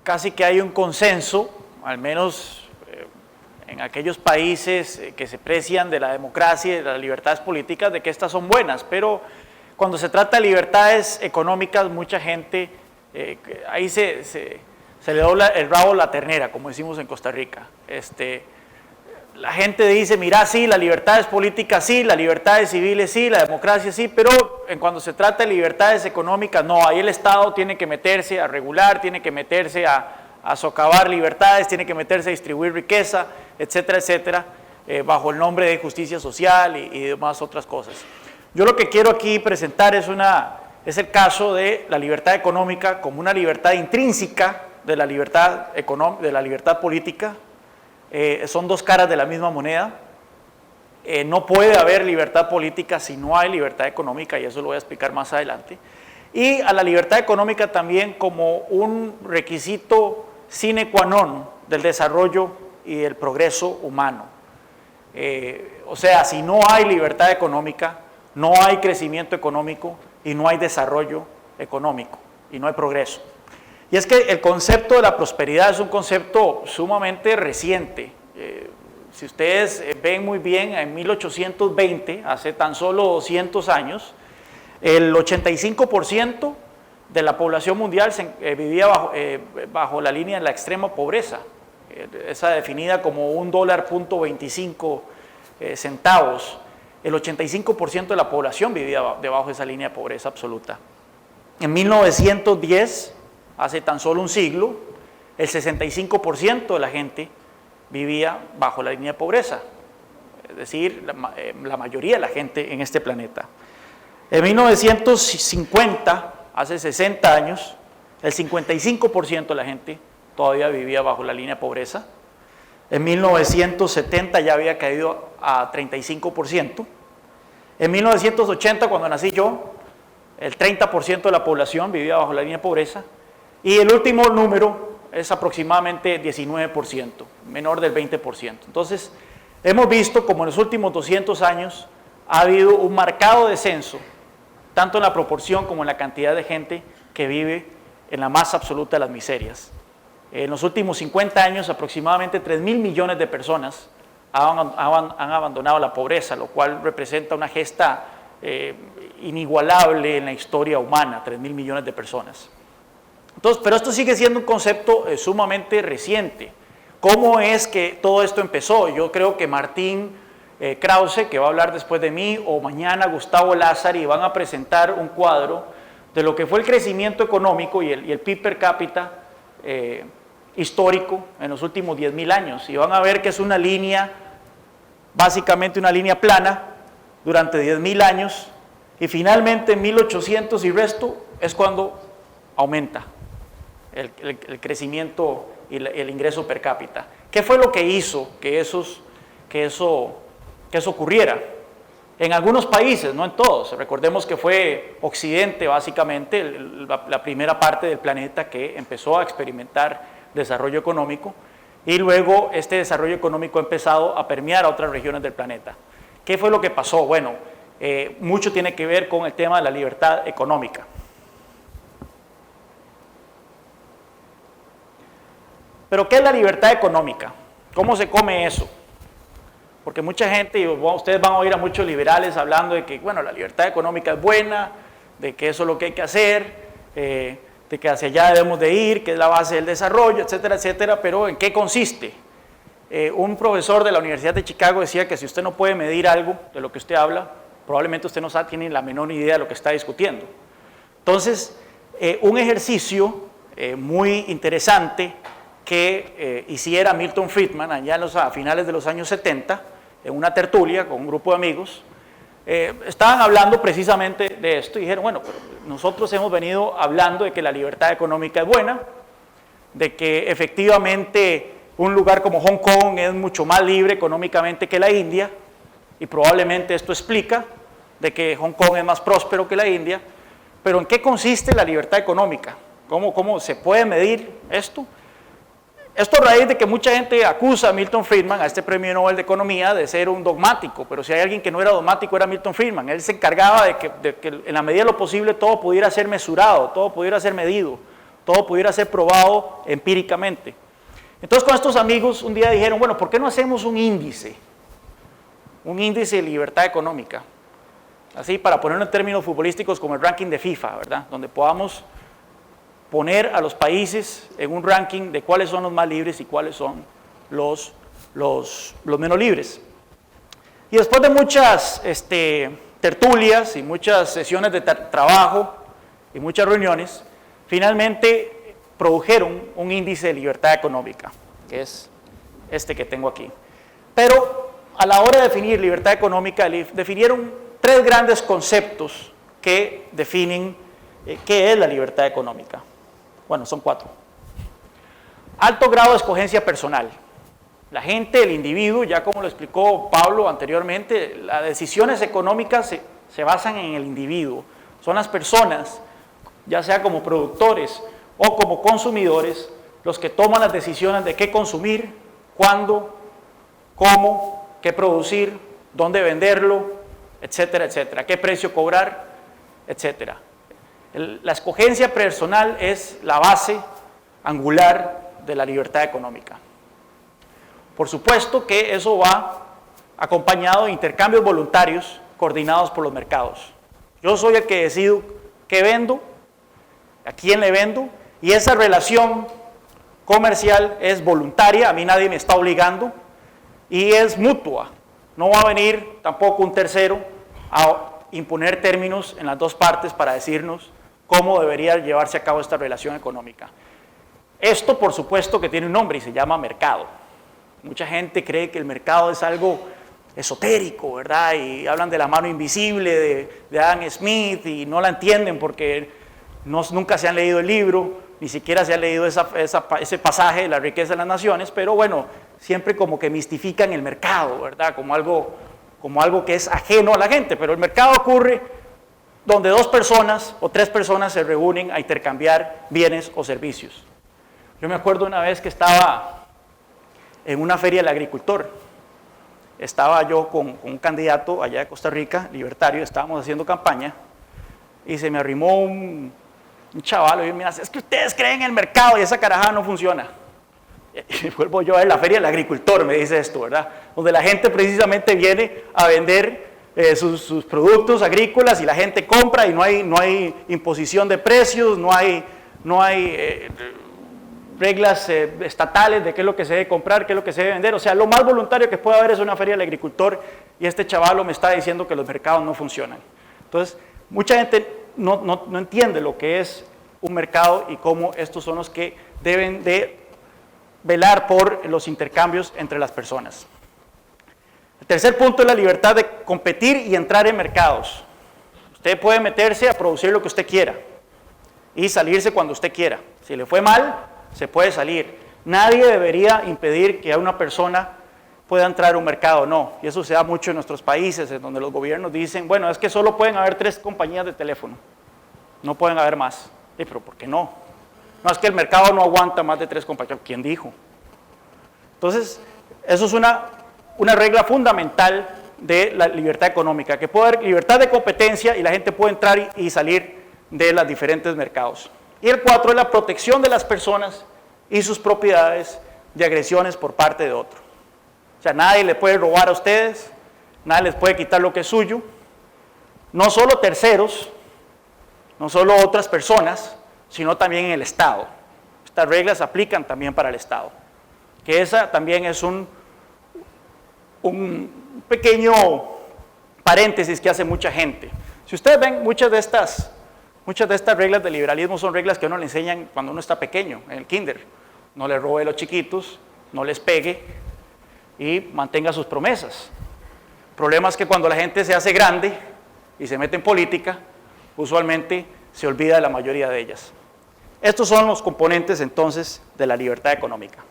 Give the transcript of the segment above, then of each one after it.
casi que hay un consenso, al menos en aquellos países que se precian de la democracia y de las libertades políticas, de que estas son buenas, pero cuando se trata de libertades económicas, mucha gente, ahí se le dobla el rabo a la ternera, como decimos en Costa Rica. La gente dice, mira, sí, las libertades políticas sí, las libertades civiles sí, la democracia sí, pero cuando se trata de libertades económicas, no, ahí el Estado tiene que meterse a regular, tiene que meterse a socavar libertades, tiene que meterse a distribuir riqueza, etcétera, etcétera, bajo el nombre de justicia social y demás otras cosas. Yo lo que quiero aquí presentar es el caso de la libertad económica como una libertad intrínseca de la libertad política. Son dos caras de la misma moneda. No puede haber libertad política si no hay libertad económica, y eso lo voy a explicar más adelante. Y a la libertad económica también como un requisito sine qua non del desarrollo y el progreso humano. O sea, si no hay libertad económica, no hay crecimiento económico y no hay desarrollo económico y no hay progreso. Y es que el concepto de la prosperidad es un concepto sumamente reciente. Si ustedes ven muy bien, en 1820, hace tan solo 200 años, el 85% de la población mundial vivía bajo la línea de la extrema pobreza, esa definida como $1.25 centavos. El 85% de la población vivía debajo de esa línea de pobreza absoluta. En 1910, hace tan solo un siglo, el 65% de la gente vivía bajo la línea de pobreza, es decir, la mayoría de la gente en este planeta. En 1950, hace 60 años, el 55% de la gente todavía vivía bajo la línea de pobreza. En 1970 ya había caído a 35%. En 1980, cuando nací yo, el 30% de la población vivía bajo la línea de pobreza. Y el último número es aproximadamente 19%, menor del 20%. Entonces, hemos visto como en los últimos 200 años ha habido un marcado descenso, tanto en la proporción como en la cantidad de gente que vive en la más absoluta de las miserias. En los últimos 50 años, aproximadamente 3.000 millones de personas han abandonado la pobreza, lo cual representa una gesta inigualable en la historia humana, 3.000 millones de personas. Entonces, pero esto sigue siendo un concepto sumamente reciente. ¿Cómo es que todo esto empezó? Yo creo que Martín Krause, que va a hablar después de mí, o mañana Gustavo Lázari, van a presentar un cuadro de lo que fue el crecimiento económico y el PIB per cápita histórico en los últimos 10.000 años. Y van a ver que es una línea, básicamente una línea plana, durante 10.000 años, y finalmente en 1800 y resto es cuando aumenta el crecimiento y el ingreso per cápita. ¿Qué fue lo que hizo que eso ocurriera? En algunos países, no en todos. Recordemos que fue Occidente, básicamente, la primera parte del planeta que empezó a experimentar desarrollo económico, y luego este desarrollo económico ha empezado a permear a otras regiones del planeta. ¿Qué fue lo que pasó? Bueno, mucho tiene que ver con el tema de la libertad económica. Pero ¿qué es la libertad económica? ¿Cómo se come eso? Porque mucha gente, y ustedes van a oír a muchos liberales hablando de que, bueno, la libertad económica es buena, de que eso es lo que hay que hacer, de que hacia allá debemos de ir, que es la base del desarrollo, etcétera, etcétera, pero ¿en qué consiste? Un profesor de la Universidad de Chicago decía que si usted no puede medir algo de lo que usted habla, probablemente usted no tiene la menor idea de lo que está discutiendo. Entonces, un ejercicio muy interesante que hiciera Milton Friedman allá a finales de los años 70, en una tertulia con un grupo de amigos, estaban hablando precisamente de esto y dijeron, bueno, pero nosotros hemos venido hablando de que la libertad económica es buena, de que efectivamente un lugar como Hong Kong es mucho más libre económicamente que la India, y probablemente esto explica de que Hong Kong es más próspero que la India, pero ¿en qué consiste la libertad económica? ¿Cómo se puede medir esto? Esto a raíz de que mucha gente acusa a Milton Friedman, a este premio Nobel de Economía, de ser un dogmático, pero si hay alguien que no era dogmático era Milton Friedman. Él se encargaba de que en la medida de lo posible todo pudiera ser mesurado, todo pudiera ser medido, todo pudiera ser probado empíricamente. Entonces con estos amigos un día dijeron, bueno, ¿por qué no hacemos un índice de libertad económica? Así, para ponerlo en términos futbolísticos, como el ranking de FIFA, ¿verdad? Donde podamos poner a los países en un ranking de cuáles son los más libres y cuáles son los menos libres. Y después de muchas tertulias y muchas sesiones de trabajo y muchas reuniones, finalmente produjeron un índice de libertad económica, que es este que tengo aquí. Pero a la hora de definir libertad económica, definieron 3 grandes conceptos que definen qué es la libertad económica. Bueno, son 4. Alto grado de escogencia personal. La gente, el individuo, ya como lo explicó Pablo anteriormente, las decisiones económicas se basan en el individuo. Son las personas, ya sea como productores o como consumidores, los que toman las decisiones de qué consumir, cuándo, cómo, qué producir, dónde venderlo, etcétera, etcétera, qué precio cobrar, etcétera. La escogencia personal es la base angular de la libertad económica. Por supuesto que eso va acompañado de intercambios voluntarios coordinados por los mercados. Yo soy el que decido qué vendo, a quién le vendo, y esa relación comercial es voluntaria, a mí nadie me está obligando, y es mutua. No va a venir tampoco un tercero a imponer términos en las dos partes para decirnos cómo debería llevarse a cabo esta relación económica. Esto, por supuesto, que tiene un nombre y se llama mercado. Mucha gente cree que el mercado es algo esotérico, ¿verdad? Y hablan de la mano invisible de Adam Smith y no la entienden porque nunca se han leído el libro, ni siquiera se ha leído ese pasaje de la riqueza de las naciones, pero bueno, siempre como que mistifican el mercado, ¿verdad? Como algo que es ajeno a la gente, pero el mercado ocurre donde 2 personas o 3 personas se reúnen a intercambiar bienes o servicios. Yo me acuerdo una vez que estaba en una feria del agricultor. Estaba yo con un candidato allá de Costa Rica, libertario, estábamos haciendo campaña, y se me arrimó un chaval y me dice, es que ustedes creen en el mercado y esa carajada no funciona. Y vuelvo yo a ver la feria del agricultor, me dice esto, ¿verdad? Donde la gente precisamente viene a vender sus productos agrícolas y la gente compra y no hay imposición de precios, no hay reglas estatales de qué es lo que se debe comprar, qué es lo que se debe vender. O sea, lo más voluntario que puede haber es una feria del agricultor y este chavalo me está diciendo que los mercados no funcionan. Entonces, mucha gente no entiende lo que es un mercado y cómo estos son los que deben de velar por los intercambios entre las personas. El tercer punto es la libertad de competir y entrar en mercados. Usted puede meterse a producir lo que usted quiera y salirse cuando usted quiera. Si le fue mal, se puede salir. Nadie debería impedir que a una persona pueda entrar a un mercado, no. Y eso se da mucho en nuestros países, en donde los gobiernos dicen, bueno, es que solo pueden haber 3 compañías de teléfono, no pueden haber más. Pero ¿por qué no? No, es que el mercado no aguanta más de 3 compañías. ¿Quién dijo? Entonces, eso es una regla fundamental de la libertad económica, que puede haber libertad de competencia y la gente puede entrar y salir de los diferentes mercados. Y el 4 es la protección de las personas y sus propiedades de agresiones por parte de otro. O sea, nadie le puede robar a ustedes, nadie les puede quitar lo que es suyo, no solo terceros, no solo otras personas, sino también en el Estado. Estas reglas aplican también para el Estado, que esa también es un pequeño paréntesis que hace mucha gente. Si ustedes ven, muchas de estas reglas del liberalismo son reglas que uno le enseñan cuando uno está pequeño, en el kinder. No le robe a los chiquitos, no les pegue y mantenga sus promesas. El problema es que cuando la gente se hace grande y se mete en política, usualmente se olvida de la mayoría de ellas. Estos son los componentes entonces de la libertad económica.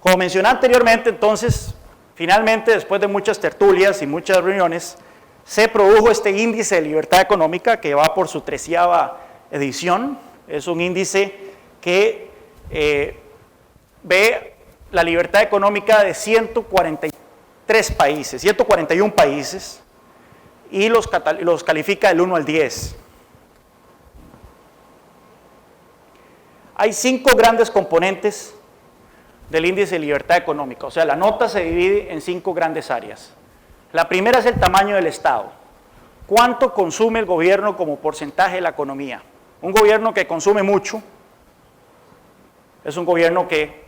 Como mencioné anteriormente, entonces, finalmente, después de muchas tertulias y muchas reuniones, se produjo este índice de libertad económica que va por su 13ª edición. Es un índice que ve la libertad económica de 143 países, 141 países, y los califica del 1 al 10. hay 5 grandes componentes del índice de libertad económica, o sea, la nota se divide en 5 grandes áreas. La primera es el tamaño del Estado. ¿Cuánto consume el gobierno como porcentaje de la economía? Un gobierno que consume mucho es un gobierno que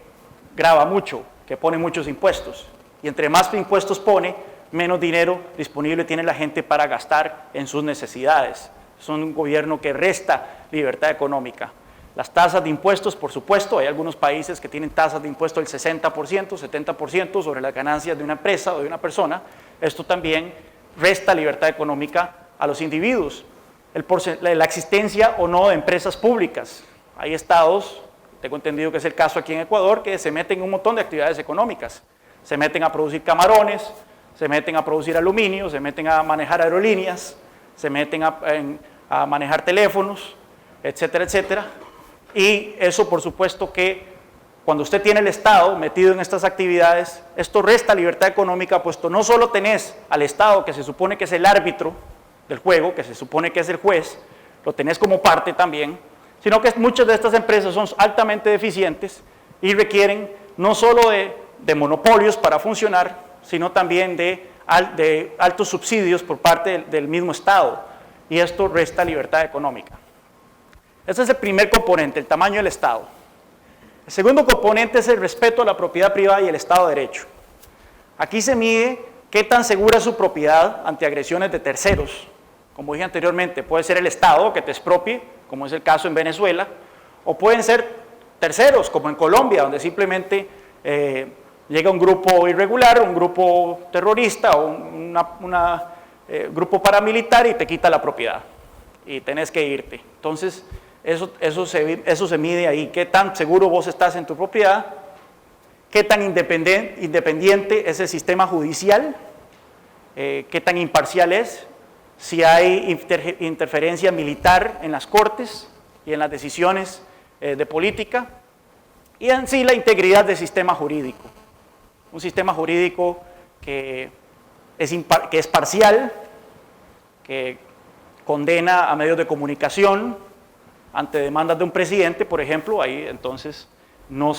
grava mucho, que pone muchos impuestos. Y entre más impuestos pone, menos dinero disponible tiene la gente para gastar en sus necesidades. Es un gobierno que resta libertad económica. Las tasas de impuestos, por supuesto, hay algunos países que tienen tasas de impuestos del 60%, 70% sobre las ganancias de una empresa o de una persona. Esto también resta libertad económica a los individuos. La existencia o no de empresas públicas. Hay estados, tengo entendido que es el caso aquí en Ecuador, que se meten en un montón de actividades económicas. Se meten a producir camarones, se meten a producir aluminio, se meten a manejar aerolíneas, se meten a manejar teléfonos, etcétera, etcétera. Y eso, por supuesto, que cuando usted tiene el Estado metido en estas actividades, esto resta libertad económica, puesto no solo tenés al Estado, que se supone que es el árbitro del juego, que se supone que es el juez, lo tenés como parte también, sino que muchas de estas empresas son altamente deficientes y requieren no solo de monopolios para funcionar, sino también de altos subsidios por parte del mismo Estado, y esto resta libertad económica. Ese es el primer componente, el tamaño del Estado. El segundo componente es el respeto a la propiedad privada y el Estado de Derecho. Aquí se mide qué tan segura es su propiedad ante agresiones de terceros. Como dije anteriormente, puede ser el Estado que te expropie, como es el caso en Venezuela, o pueden ser terceros, como en Colombia, donde simplemente llega un grupo irregular, un grupo terrorista o un grupo paramilitar y te quita la propiedad y tenés que irte. Entonces, eso se mide ahí, qué tan seguro vos estás en tu propiedad, qué tan independiente es el sistema judicial, qué tan imparcial es, si hay interferencia militar en las cortes y en las decisiones de política, y en sí la integridad del sistema jurídico. Un sistema jurídico que es parcial, que condena a medios de comunicación ante demandas de un presidente, por ejemplo, ahí entonces no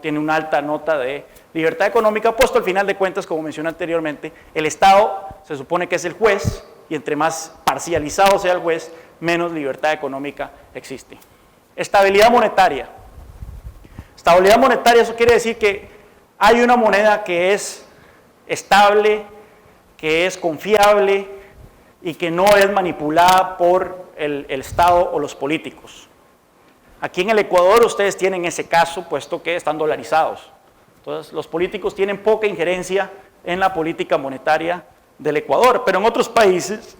tiene una alta nota de libertad económica, puesto al final de cuentas, como mencioné anteriormente, el Estado se supone que es el juez, y entre más parcializado sea el juez, menos libertad económica existe. Estabilidad monetaria. Estabilidad monetaria, eso quiere decir que hay una moneda que es estable, que es confiable y que no es manipulada por el Estado o los políticos. Aquí en el Ecuador ustedes tienen ese caso, puesto que están dolarizados. Entonces, los políticos tienen poca injerencia en la política monetaria del Ecuador, pero en otros países,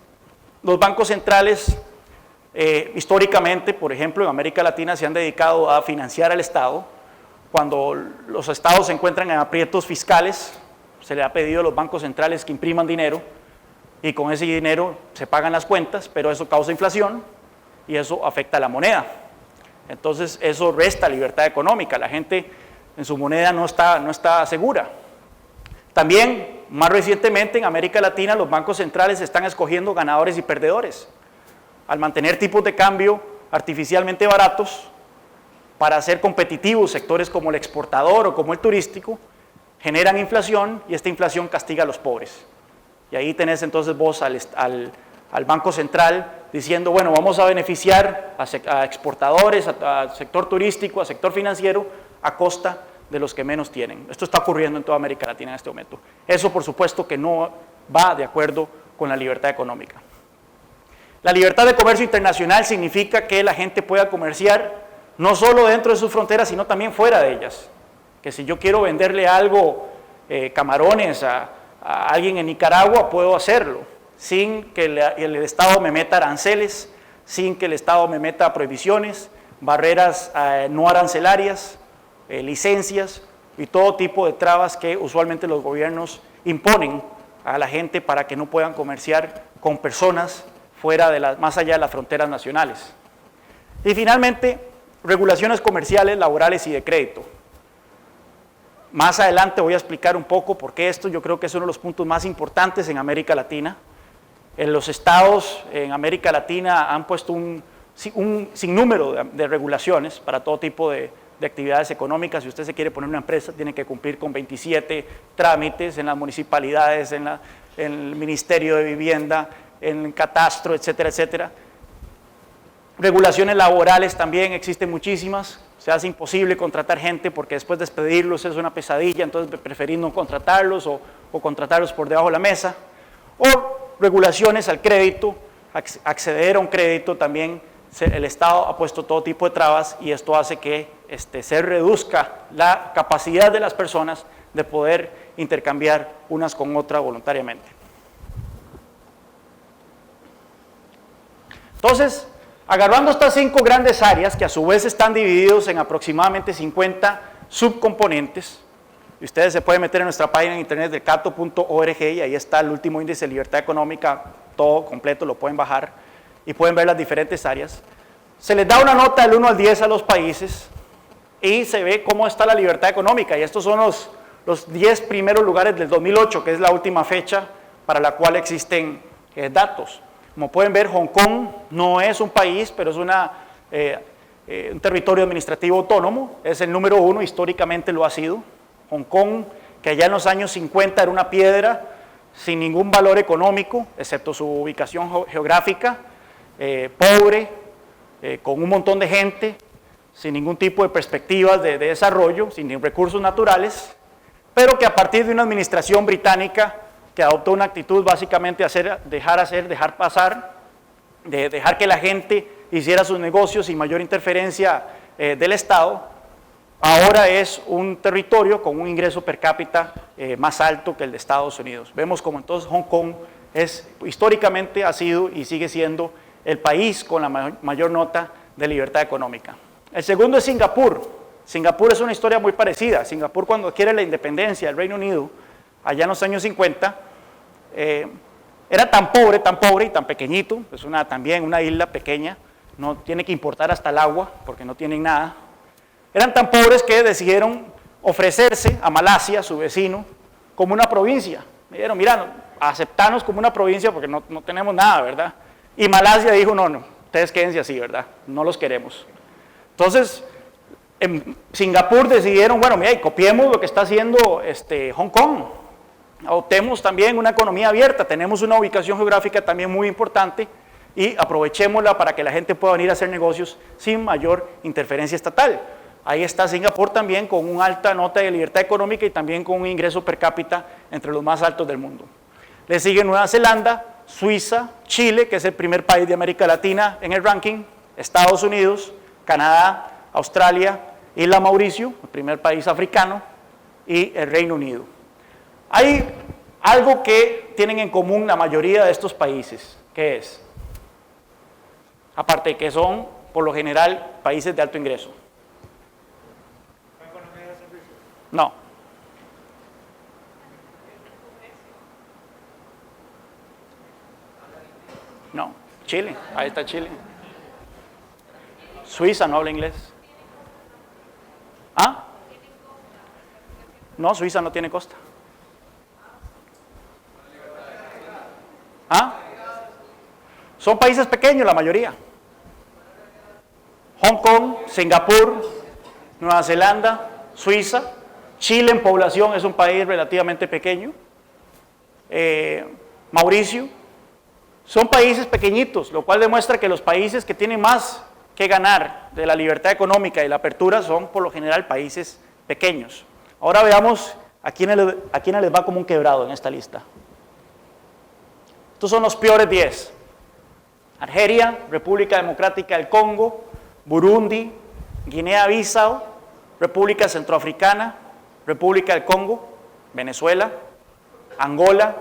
los bancos centrales, históricamente, por ejemplo, en América Latina, se han dedicado a financiar al Estado. Cuando los estados se encuentran en aprietos fiscales, se le ha pedido a los bancos centrales que impriman dinero, y con ese dinero se pagan las cuentas, pero eso causa inflación y eso afecta a la moneda. Entonces eso resta libertad económica, la gente en su moneda no está segura. También, más recientemente en América Latina, los bancos centrales están escogiendo ganadores y perdedores. Al mantener tipos de cambio artificialmente baratos, para hacer competitivos sectores como el exportador o como el turístico, generan inflación y esta inflación castiga a los pobres. Y ahí tenés entonces vos al Banco Central diciendo, bueno, vamos a beneficiar a exportadores, al sector turístico, al sector financiero, a costa de los que menos tienen. Esto está ocurriendo en toda América Latina en este momento. Eso, por supuesto, que no va de acuerdo con la libertad económica. La libertad de comercio internacional significa que la gente pueda comerciar no solo dentro de sus fronteras, sino también fuera de ellas. Que si yo quiero venderle algo, camarones a alguien en Nicaragua, puedo hacerlo, sin que el Estado me meta aranceles, sin que el Estado me meta prohibiciones, barreras no arancelarias, licencias y todo tipo de trabas que usualmente los gobiernos imponen a la gente para que no puedan comerciar con personas más allá de las fronteras nacionales. Y finalmente, regulaciones comerciales, laborales y de crédito. Más adelante voy a explicar un poco por qué esto, yo creo que es uno de los puntos más importantes en América Latina. Los estados en América Latina han puesto un un sinnúmero de regulaciones para todo tipo de actividades económicas. Si usted se quiere poner una empresa, tiene que cumplir con 27 trámites en las municipalidades, en el Ministerio de Vivienda, en el catastro, etcétera, etcétera. Regulaciones laborales también existen muchísimas. Se hace imposible contratar gente porque después de despedirlos es una pesadilla, entonces preferir no contratarlos o contratarlos por debajo de la mesa. O regulaciones al crédito, acceder a un crédito también. El Estado ha puesto todo tipo de trabas y esto hace que se reduzca la capacidad de las personas de poder intercambiar unas con otras voluntariamente. Entonces, agarrando estas 5 grandes áreas, que a su vez están divididos en aproximadamente 50 subcomponentes, y ustedes se pueden meter en nuestra página en internet de cato.org y ahí está el último índice de libertad económica, todo completo, lo pueden bajar y pueden ver las diferentes áreas. Se les da una nota del 1 al 10 a los países y se ve cómo está la libertad económica, y estos son los 10 primeros lugares del 2008, que es la última fecha para la cual existen datos. Como pueden ver, Hong Kong no es un país, pero es un territorio administrativo autónomo, es el número 1, históricamente lo ha sido. Hong Kong, que allá en los años 50 era una piedra sin ningún valor económico, excepto su ubicación geográfica, pobre, con un montón de gente, sin ningún tipo de perspectivas de desarrollo, sin recursos naturales, pero que a partir de una administración británica que adoptó una actitud básicamente dejar pasar, de dejar que la gente hiciera sus negocios sin mayor interferencia del Estado, ahora es un territorio con un ingreso per cápita más alto que el de Estados Unidos. Vemos como entonces Hong Kong históricamente ha sido y sigue siendo el país con la mayor nota de libertad económica. El segundo es Singapur. Singapur es una historia muy parecida. Singapur, cuando adquiere la independencia del Reino Unido, allá en los años 50, era tan pobre y tan pequeñito, es también una isla pequeña, no tiene que importar hasta el agua porque no tienen nada. Eran tan pobres que decidieron ofrecerse a Malasia, su vecino, como una provincia. Me dijeron, mira, aceptanos como una provincia porque no tenemos nada, ¿verdad? Y Malasia dijo, no, ustedes quédense así, ¿verdad? No los queremos. Entonces, en Singapur decidieron, bueno, mira, y copiemos lo que está haciendo Hong Kong. Adoptemos también una economía abierta, tenemos una ubicación geográfica también muy importante y aprovechémosla para que la gente pueda venir a hacer negocios sin mayor interferencia estatal. Ahí está Singapur también con una alta nota de libertad económica y también con un ingreso per cápita entre los más altos del mundo. Le sigue Nueva Zelanda, Suiza, Chile, que es el primer país de América Latina en el ranking, Estados Unidos, Canadá, Australia, Isla Mauricio, el primer país africano, y el Reino Unido. Hay algo que tienen en común la mayoría de estos países, ¿qué es? Aparte de que son, por lo general, países de alto ingreso. No. No, Chile, ahí está Chile. Suiza no habla inglés. ¿Ah? No, Suiza no tiene costa. ¿Ah? Son países pequeños la mayoría. Hong Kong, Singapur, Nueva Zelanda, Suiza, Chile en población es un país relativamente pequeño, Mauricio, son países pequeñitos, lo cual demuestra que los países que tienen más que ganar de la libertad económica y la apertura son por lo general países pequeños. Ahora veamos a quiénes les va como un quebrado en esta lista. Estos son los peores 10. Argelia, República Democrática del Congo, Burundi, Guinea-Bissau, República Centroafricana, República del Congo, Venezuela, Angola,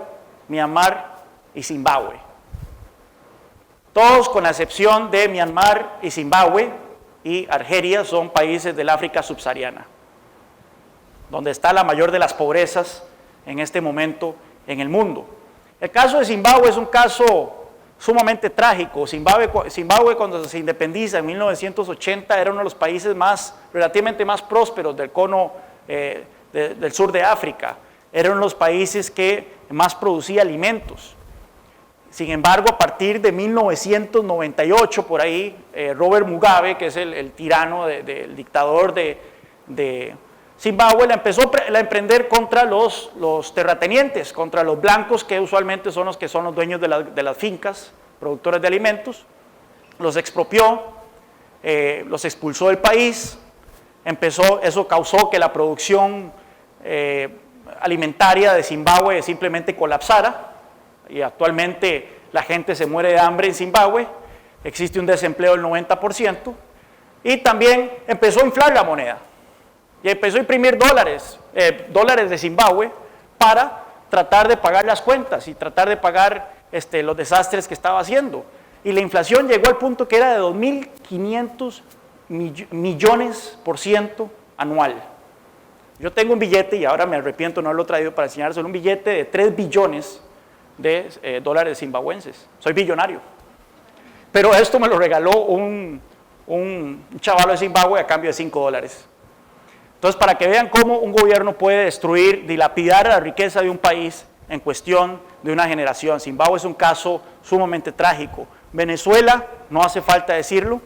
Myanmar y Zimbabue. Todos, con la excepción de Myanmar y Zimbabue y Argelia, son países del África subsahariana, donde está la mayor de las pobrezas en este momento en el mundo. El caso de Zimbabue es un caso sumamente trágico. Zimbabue, cuando se independiza en 1980, era uno de los países relativamente más prósperos del cono del sur de África. Era uno de los países que más producía alimentos. Sin embargo, a partir de 1998, por ahí, Robert Mugabe, que es el tirano, el dictador de Zimbabue, la emprender contra los terratenientes, contra los blancos, que usualmente son los que son los dueños de las fincas, productores de alimentos. Los expropió, los expulsó del país, eso causó que la producción alimentaria de Zimbabue simplemente colapsara, y actualmente la gente se muere de hambre en Zimbabue, existe un desempleo del 90%, y también empezó a inflar la moneda, y empezó a imprimir dólares de Zimbabue para tratar de pagar las cuentas y tratar de pagar los desastres que estaba haciendo. Y la inflación llegó al punto que era de 2.500 millones% anual. Yo tengo un billete, y ahora me arrepiento no haberlo traído para enseñárselo, un billete de 3 billones de dólares zimbabuenses. Soy billonario. Pero esto me lo regaló un chavalo de Zimbabue a cambio de $5. Entonces, para que vean cómo un gobierno puede destruir, dilapidar la riqueza de un país en cuestión de una generación. Zimbabue es un caso sumamente trágico. Venezuela, no hace falta decirlo.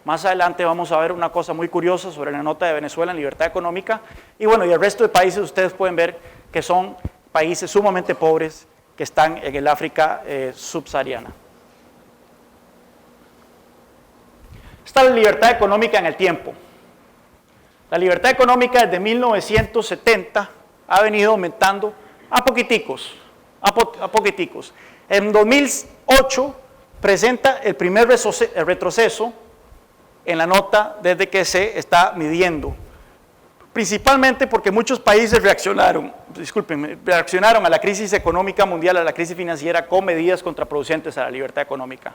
Más adelante vamos a ver una cosa muy curiosa sobre la nota de Venezuela en libertad económica. Y bueno, y el resto de países ustedes pueden ver que son países sumamente pobres que están en el África subsahariana. Está la libertad económica en el tiempo. La libertad económica desde 1970 ha venido aumentando a poquiticos. En 2008 presenta el primer retroceso en la nota desde que se está midiendo, principalmente porque muchos países reaccionaron a la crisis económica mundial, a la crisis financiera, con medidas contraproducentes a la libertad económica.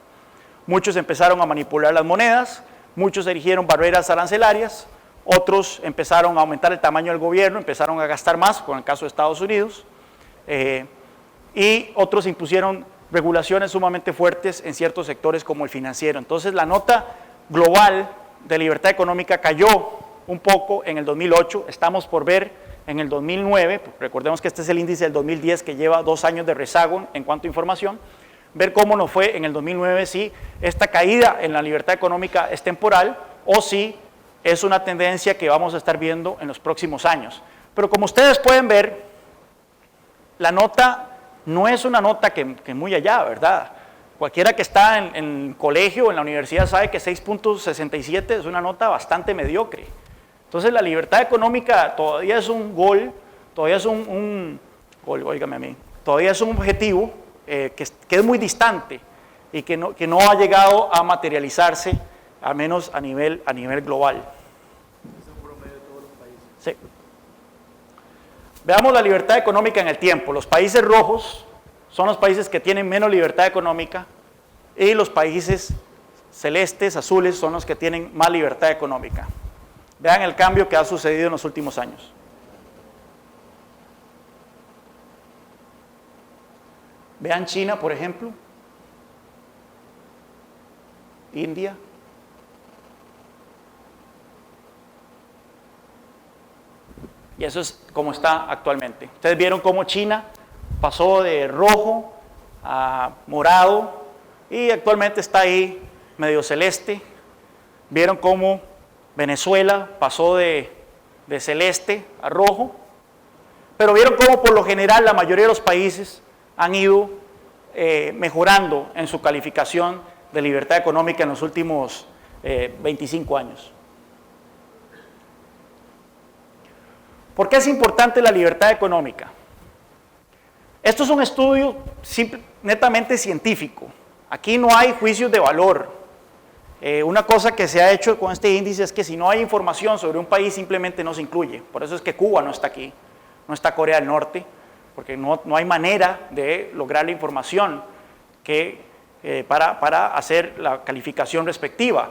Muchos empezaron a manipular las monedas, muchos erigieron barreras arancelarias, otros empezaron a aumentar el tamaño del gobierno, empezaron a gastar más, con el caso de Estados Unidos, y otros impusieron regulaciones sumamente fuertes en ciertos sectores como el financiero. Entonces la nota global de libertad económica cayó un poco en el 2008, estamos por ver en el 2009, recordemos que este es el índice del 2010 que lleva 2 años de rezago en cuanto a información, ver cómo nos fue en el 2009, si esta caída en la libertad económica es temporal o si es una tendencia que vamos a estar viendo en los próximos años. Pero como ustedes pueden ver, la nota no es una nota que muy allá, ¿verdad? Cualquiera que está en colegio o en la universidad sabe que 6.67 es una nota bastante mediocre. Entonces la libertad económica todavía es un gol, todavía es óigame a mí, todavía es un objetivo que es muy distante y que no ha llegado a materializarse, al menos a nivel global. ¿Es un promedio de todos los países? Sí. Veamos la libertad económica en el tiempo. Los países rojos son los países que tienen menos libertad económica y los países celestes, azules, son los que tienen más libertad económica. Vean el cambio que ha sucedido en los últimos años. Vean China, por ejemplo, India. Y eso es como está actualmente. Ustedes vieron cómo China pasó de rojo a morado y actualmente está ahí medio celeste. Vieron cómo Venezuela pasó de celeste a rojo. Pero vieron cómo por lo general la mayoría de los países han ido mejorando en su calificación de libertad económica en los últimos 25 años. ¿Por qué es importante la libertad económica? Esto es un estudio netamente científico. Aquí no hay juicios de valor. Una cosa que se ha hecho con este índice es que si no hay información sobre un país simplemente no se incluye. Por eso es que Cuba no está aquí, no está Corea del Norte, porque no hay manera de lograr la información para hacer la calificación respectiva.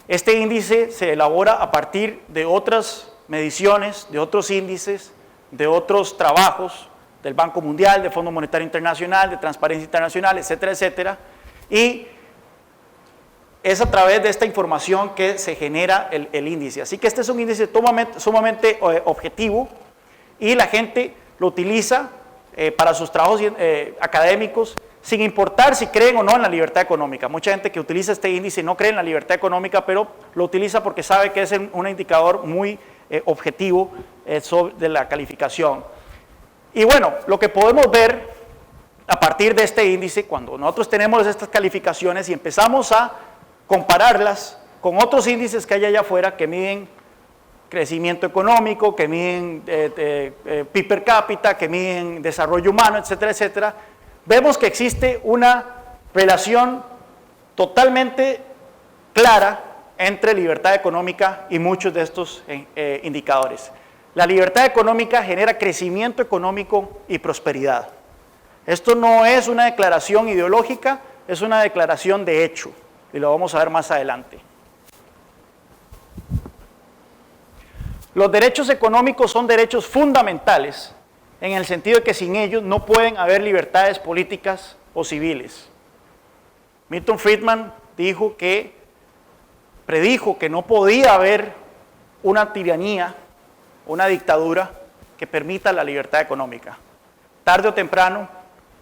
Este índice se elabora a partir de otras mediciones, de otros índices, de otros trabajos del Banco Mundial, del Fondo Monetario Internacional, de Transparencia Internacional, etcétera, etcétera, y es a través de esta información que se genera el índice. Así que este es un índice sumamente objetivo y la gente lo utiliza para sus trabajos académicos sin importar si creen o no en la libertad económica. Mucha gente que utiliza este índice no cree en la libertad económica, pero lo utiliza porque sabe que es un indicador muy objetivo de la calificación. Y bueno, lo que podemos ver a partir de este índice, cuando nosotros tenemos estas calificaciones y empezamos a compararlas con otros índices que hay allá afuera que miden crecimiento económico, que miden PIB per cápita, que miden desarrollo humano, etcétera, etcétera, vemos que existe una relación totalmente clara entre libertad económica y muchos de estos indicadores. La libertad económica genera crecimiento económico y prosperidad. Esto no es una declaración ideológica, es una declaración de hecho, y lo vamos a ver más adelante. Los derechos económicos son derechos fundamentales, en el sentido de que sin ellos no pueden haber libertades políticas o civiles. Milton Friedman predijo que no podía haber una tiranía, una dictadura que permita la libertad económica. Tarde o temprano,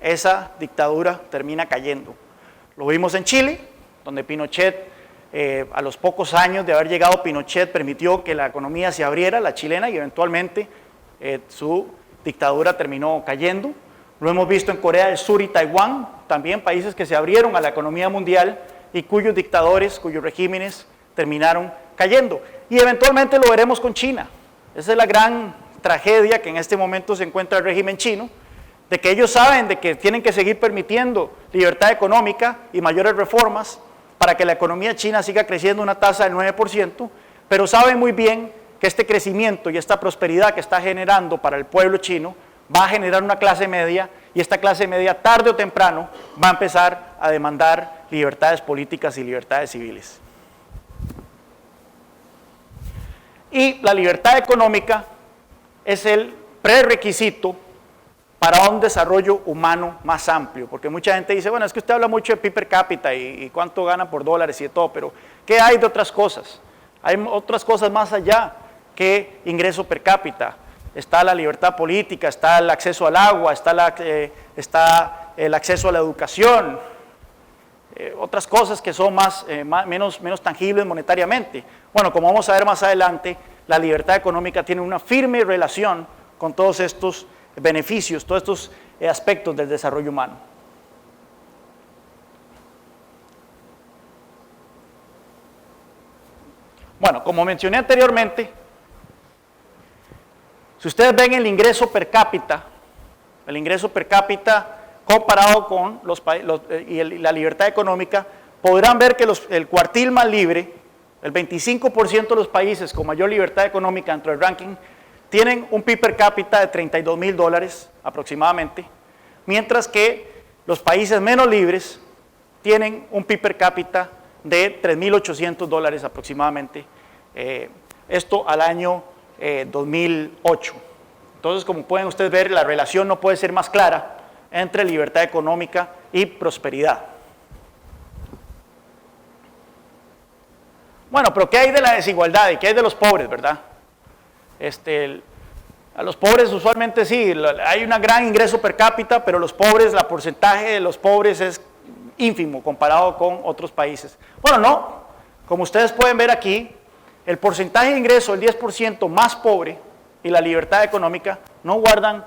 esa dictadura termina cayendo. Lo vimos en Chile, donde Pinochet, a los pocos años de haber llegado Pinochet, permitió que la economía se abriera, la chilena, y eventualmente su dictadura terminó cayendo. Lo hemos visto en Corea del Sur y Taiwán, también países que se abrieron a la economía mundial y cuyos dictadores, cuyos regímenes terminaron cayendo. Y eventualmente lo veremos con China. Esa es la gran tragedia que en este momento se encuentra el régimen chino, de que ellos saben de que tienen que seguir permitiendo libertad económica y mayores reformas para que la economía china siga creciendo a una tasa del 9%, pero saben muy bien que este crecimiento y esta prosperidad que está generando para el pueblo chino va a generar una clase media, y esta clase media tarde o temprano va a empezar a demandar libertades políticas y libertades civiles. Y la libertad económica es el prerequisito para un desarrollo humano más amplio, porque mucha gente dice, bueno, es que usted habla mucho de PIB per cápita y cuánto gana por dólares y de todo, pero ¿qué hay de otras cosas? Hay otras cosas más allá que ingreso per cápita. Está la libertad política, está el acceso al agua, está el acceso a la educación, otras cosas que son menos tangibles monetariamente. Bueno, como vamos a ver más adelante, la libertad económica tiene una firme relación con todos estos beneficios, todos estos aspectos del desarrollo humano. Bueno, como mencioné anteriormente, si ustedes ven el ingreso per cápita comparado con la libertad económica, podrán ver que el cuartil más libre, el 25% de los países con mayor libertad económica dentro del ranking, tienen un PIB per cápita de $32,000 aproximadamente, mientras que los países menos libres tienen un PIB per cápita de $3,800 aproximadamente, esto al año 2008. Entonces, como pueden ustedes ver, la relación no puede ser más clara entre libertad económica y prosperidad. Bueno, pero ¿qué hay de la desigualdad y qué hay de los pobres, verdad? A los pobres usualmente sí, hay un gran ingreso per cápita, pero los pobres, el porcentaje de los pobres es ínfimo comparado con otros países. Bueno, no, como ustedes pueden ver aquí, el porcentaje de ingreso, el 10% más pobre y la libertad económica no guardan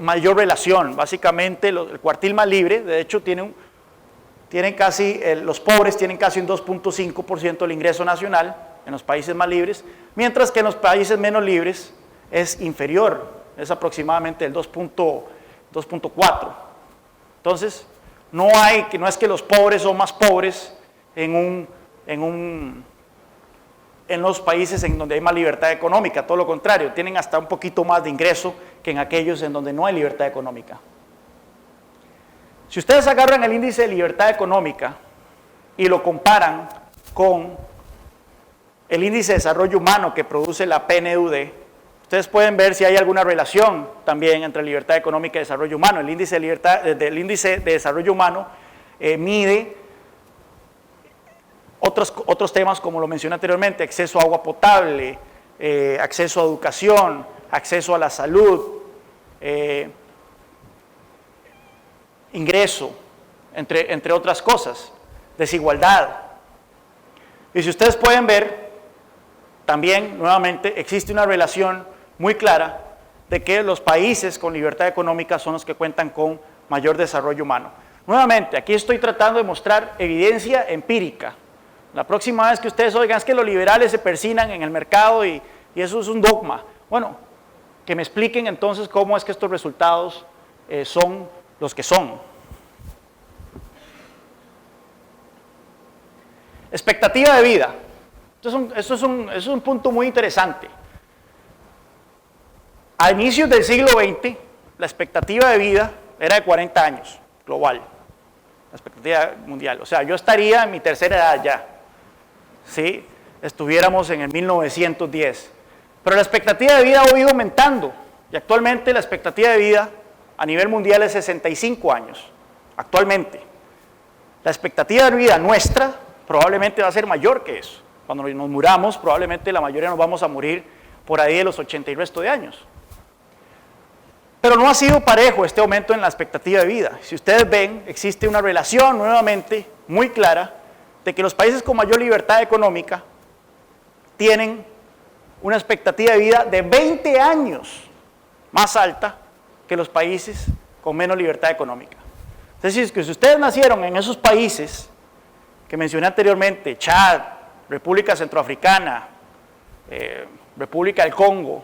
mayor relación. Básicamente el cuartil más libre, de hecho, los pobres tienen casi un 2.5% del ingreso nacional en los países más libres, mientras que en los países menos libres es inferior, es aproximadamente el 2.4. Entonces, no es que los pobres son más pobres en los países en donde hay más libertad económica, todo lo contrario, tienen hasta un poquito más de ingreso que en aquellos en donde no hay libertad económica. Si ustedes agarran el índice de libertad económica y lo comparan con el índice de desarrollo humano que produce la PNUD, ustedes pueden ver si hay alguna relación también entre libertad económica y desarrollo humano. El índice de desarrollo humano mide otros temas, como lo mencioné anteriormente: acceso a agua potable, acceso a educación, acceso a la salud, ingreso, entre otras cosas, desigualdad. Y si ustedes pueden ver, también, nuevamente, existe una relación muy clara de que los países con libertad económica son los que cuentan con mayor desarrollo humano. Nuevamente, aquí estoy tratando de mostrar evidencia empírica. La próxima vez que ustedes oigan es que los liberales se persignan en el mercado y eso es un dogma. Bueno, que me expliquen entonces cómo es que estos resultados son los que son. Expectativa de vida. Eso es un punto muy interesante. A inicios del siglo XX, la expectativa de vida era de 40 años, global, la expectativa mundial. O sea, yo estaría en mi tercera edad ya, si estuviéramos en el 1910. Pero la expectativa de vida ha ido aumentando, y actualmente la expectativa de vida a nivel mundial es 65 años, actualmente. La expectativa de vida nuestra probablemente va a ser mayor que eso. Cuando nos muramos, probablemente la mayoría nos vamos a morir por ahí de los 80 y resto de años. Pero no ha sido parejo este aumento en la expectativa de vida. Si ustedes ven, existe una relación nuevamente muy clara de que los países con mayor libertad económica tienen una expectativa de vida de 20 años más alta que los países con menos libertad económica. Es decir, que si ustedes nacieron en esos países que mencioné anteriormente, Chad, República Centroafricana, República del Congo,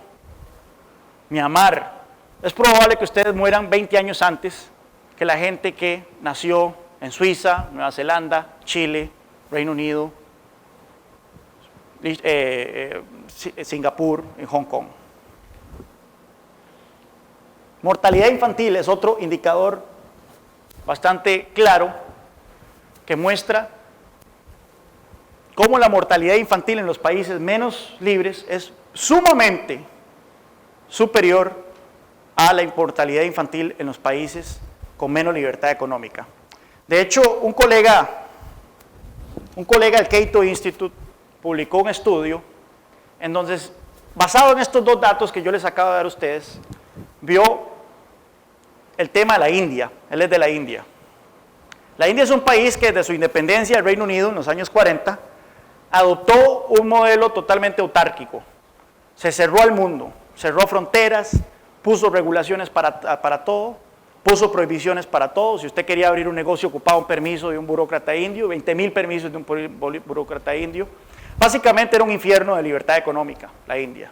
Myanmar, es probable que ustedes mueran 20 años antes que la gente que nació en Suiza, Nueva Zelanda, Chile, Reino Unido, Singapur y Hong Kong. Mortalidad infantil es otro indicador bastante claro que muestra cómo la mortalidad infantil en los países menos libres es sumamente superior a la mortalidad infantil en los países con menos libertad económica. De hecho, un colega del Cato Institute publicó un estudio en donde, basado en estos dos datos que yo les acabo de dar a ustedes, vio el tema de la India. Él es de la India. La India es un país que desde su independencia del Reino Unido en los años 40 adoptó un modelo totalmente autárquico. Se cerró al mundo, cerró fronteras, puso regulaciones para todo, puso prohibiciones para todo. Si usted quería abrir un negocio, ocupaba un permiso de un burócrata indio, 20,000 permisos de un burócrata indio. Básicamente era un infierno de libertad económica, la India.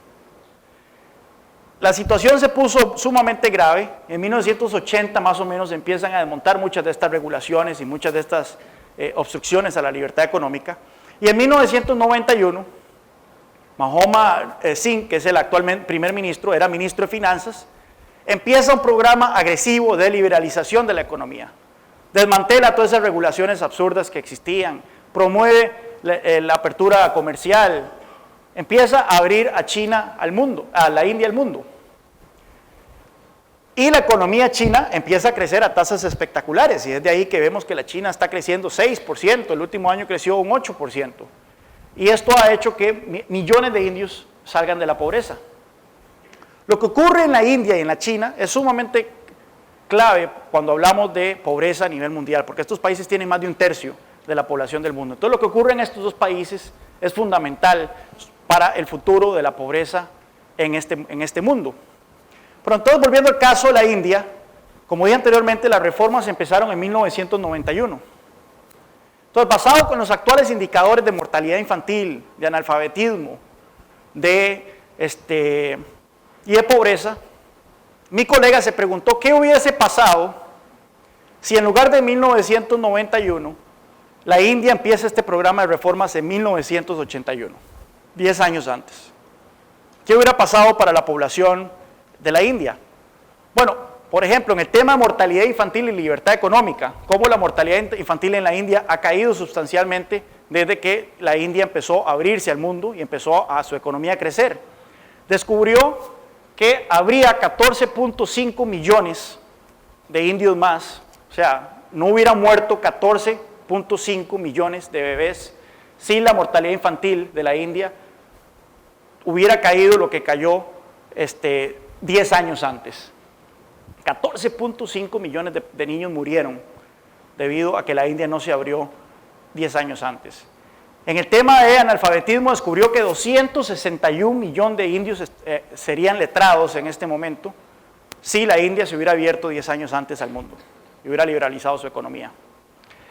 La situación se puso sumamente grave. En 1980 más o menos empiezan a desmontar muchas de estas regulaciones y muchas de estas obstrucciones a la libertad económica. Y en 1991, Manmohan Singh, que es el actual primer ministro, era ministro de Finanzas, empieza un programa agresivo de liberalización de la economía. Desmantela todas esas regulaciones absurdas que existían, promueve la apertura comercial, empieza a abrir a China al mundo, a la India al mundo. Y la economía china empieza a crecer a tasas espectaculares, y es de ahí que vemos que la China está creciendo 6%, el último año creció un 8%. Y esto ha hecho que millones de indios salgan de la pobreza. Lo que ocurre en la India y en la China es sumamente clave cuando hablamos de pobreza a nivel mundial, porque estos países tienen más de 1/3 de la población del mundo. Entonces, lo que ocurre en estos dos países es fundamental para el futuro de la pobreza en este mundo. Pero entonces, volviendo al caso de la India, como dije anteriormente, las reformas empezaron en 1991. Entonces, basado con los actuales indicadores de mortalidad infantil, de analfabetismo, y de pobreza, mi colega se preguntó qué hubiese pasado si en lugar de 1991, la India empieza este programa de reformas en 1981, 10 años antes. ¿Qué hubiera pasado para la población de la India? Bueno, por ejemplo, en el tema de mortalidad infantil y libertad económica, cómo la mortalidad infantil en la India ha caído sustancialmente desde que la India empezó a abrirse al mundo y empezó a su economía a crecer. Descubrió que habría 14.5 millones de indios más, o sea, no hubieran muerto 14.5 millones de bebés si la mortalidad infantil de la India hubiera caído lo que cayó 10 años antes. 14.5 millones de niños murieron debido a que la India no se abrió 10 años antes. En el tema de analfabetismo descubrió que 261 millones de indios serían letrados en este momento si la India se hubiera abierto 10 años antes al mundo y hubiera liberalizado su economía.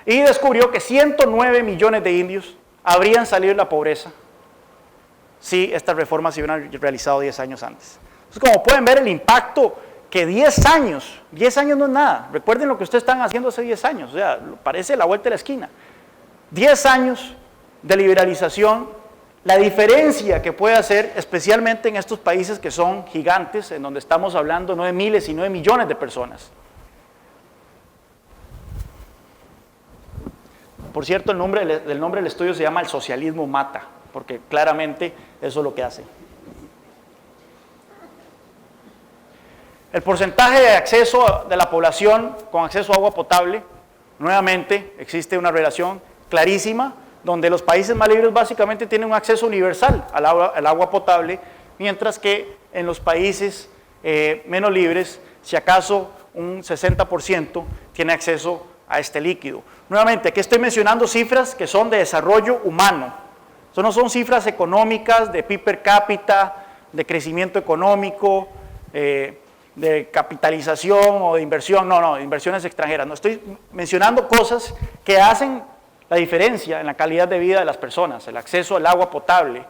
Y descubrió que 109 millones de indios habrían salido de la pobreza si estas reformas se hubieran realizado 10 años antes. Entonces, como pueden ver, el impacto que 10 años no es nada. Recuerden lo que ustedes están haciendo hace 10 años, o sea, parece la vuelta de la esquina. 10 años de liberalización, la diferencia que puede hacer, especialmente en estos países que son gigantes, en donde estamos hablando no de miles, sino de millones de personas. Por cierto, el nombre del estudio se llama El socialismo mata, porque claramente eso es lo que hace. El porcentaje de acceso de la población con acceso a agua potable, nuevamente existe una relación clarísima, donde los países más libres básicamente tienen un acceso universal al agua potable, mientras que en los países menos libres, si acaso un 60% tiene acceso a este líquido. Nuevamente, aquí estoy mencionando cifras que son de desarrollo humano. Eso no son cifras económicas de PIB per cápita, de crecimiento económico, de capitalización o de inversión, no, inversiones extranjeras. No, estoy mencionando cosas que hacen la diferencia en la calidad de vida de las personas, el acceso al agua potable.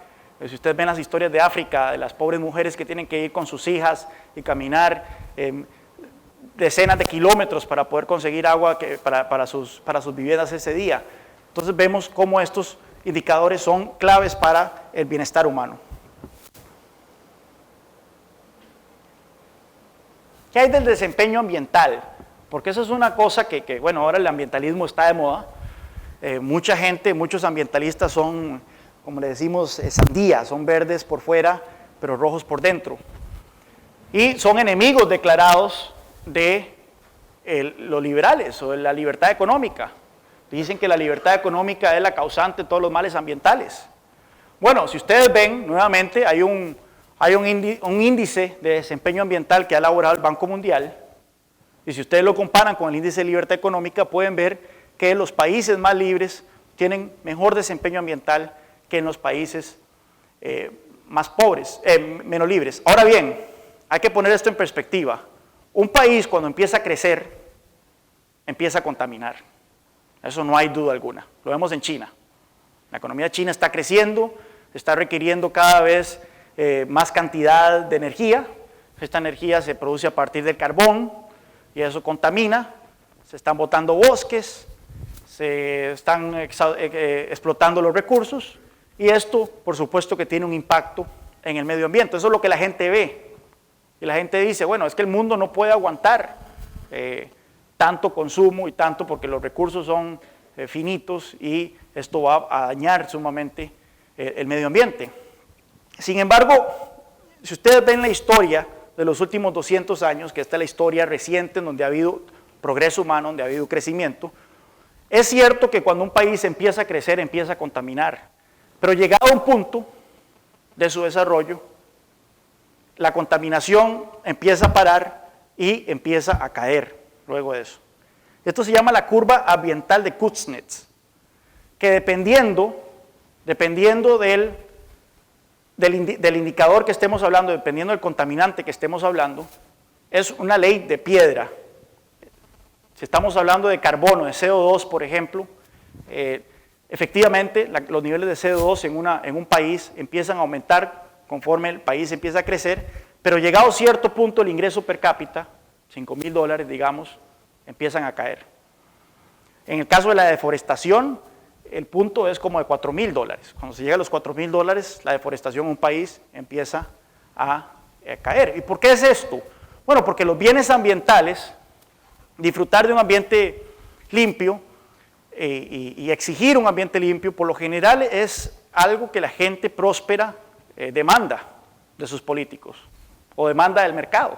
Si ustedes ven las historias de África, de las pobres mujeres que tienen que ir con sus hijas y caminar decenas de kilómetros para poder conseguir agua para sus viviendas ese día. Entonces vemos cómo estos indicadores son claves para el bienestar humano. ¿Qué hay del desempeño ambiental? Porque eso es una cosa que bueno, ahora el ambientalismo está de moda. Mucha gente, muchos ambientalistas son, como le decimos, sandías, son verdes por fuera, pero rojos por dentro. Y son enemigos declarados de los liberales o de la libertad económica. Dicen que la libertad económica es la causante de todos los males ambientales. Bueno, si ustedes ven, nuevamente, hay un índice de desempeño ambiental que ha elaborado el Banco Mundial, y si ustedes lo comparan con el índice de libertad económica, pueden ver que los países más libres tienen mejor desempeño ambiental que en los países más pobres, menos libres. Ahora bien, hay que poner esto en perspectiva. Un país cuando empieza a crecer, empieza a contaminar. Eso no hay duda alguna. Lo vemos en China. La economía china está creciendo, está requiriendo cada vez más cantidad de energía. Esta energía se produce a partir del carbón y eso contamina. Se están botando bosques, se están explotando los recursos y esto, por supuesto, que tiene un impacto en el medio ambiente. Eso es lo que la gente ve. Y la gente dice, bueno, es que el mundo no puede aguantar tanto consumo y tanto porque los recursos son finitos y esto va a dañar sumamente el medio ambiente. Sin embargo, si ustedes ven la historia de los últimos 200 años, que esta es la historia reciente en donde ha habido progreso humano, donde ha habido crecimiento, es cierto que cuando un país empieza a crecer, empieza a contaminar, pero llegado a un punto de su desarrollo, la contaminación empieza a parar y empieza a caer luego de eso. Esto se llama la curva ambiental de Kuznets, que dependiendo del indicador que estemos hablando, dependiendo del contaminante que estemos hablando, es una ley de piedra. Si estamos hablando de carbono, de CO2, por ejemplo, efectivamente los niveles de CO2 en un país empiezan a aumentar conforme el país empieza a crecer, pero llegado a cierto punto el ingreso per cápita, $5,000 digamos, empiezan a caer. En el caso de la deforestación, el punto es como de $4,000. Cuando se llega a los $4,000, la deforestación en un país empieza a caer. ¿Y por qué es esto? Bueno, porque los bienes ambientales, disfrutar de un ambiente limpio y exigir un ambiente limpio, por lo general es algo que la gente próspera demanda de sus políticos o demanda del mercado.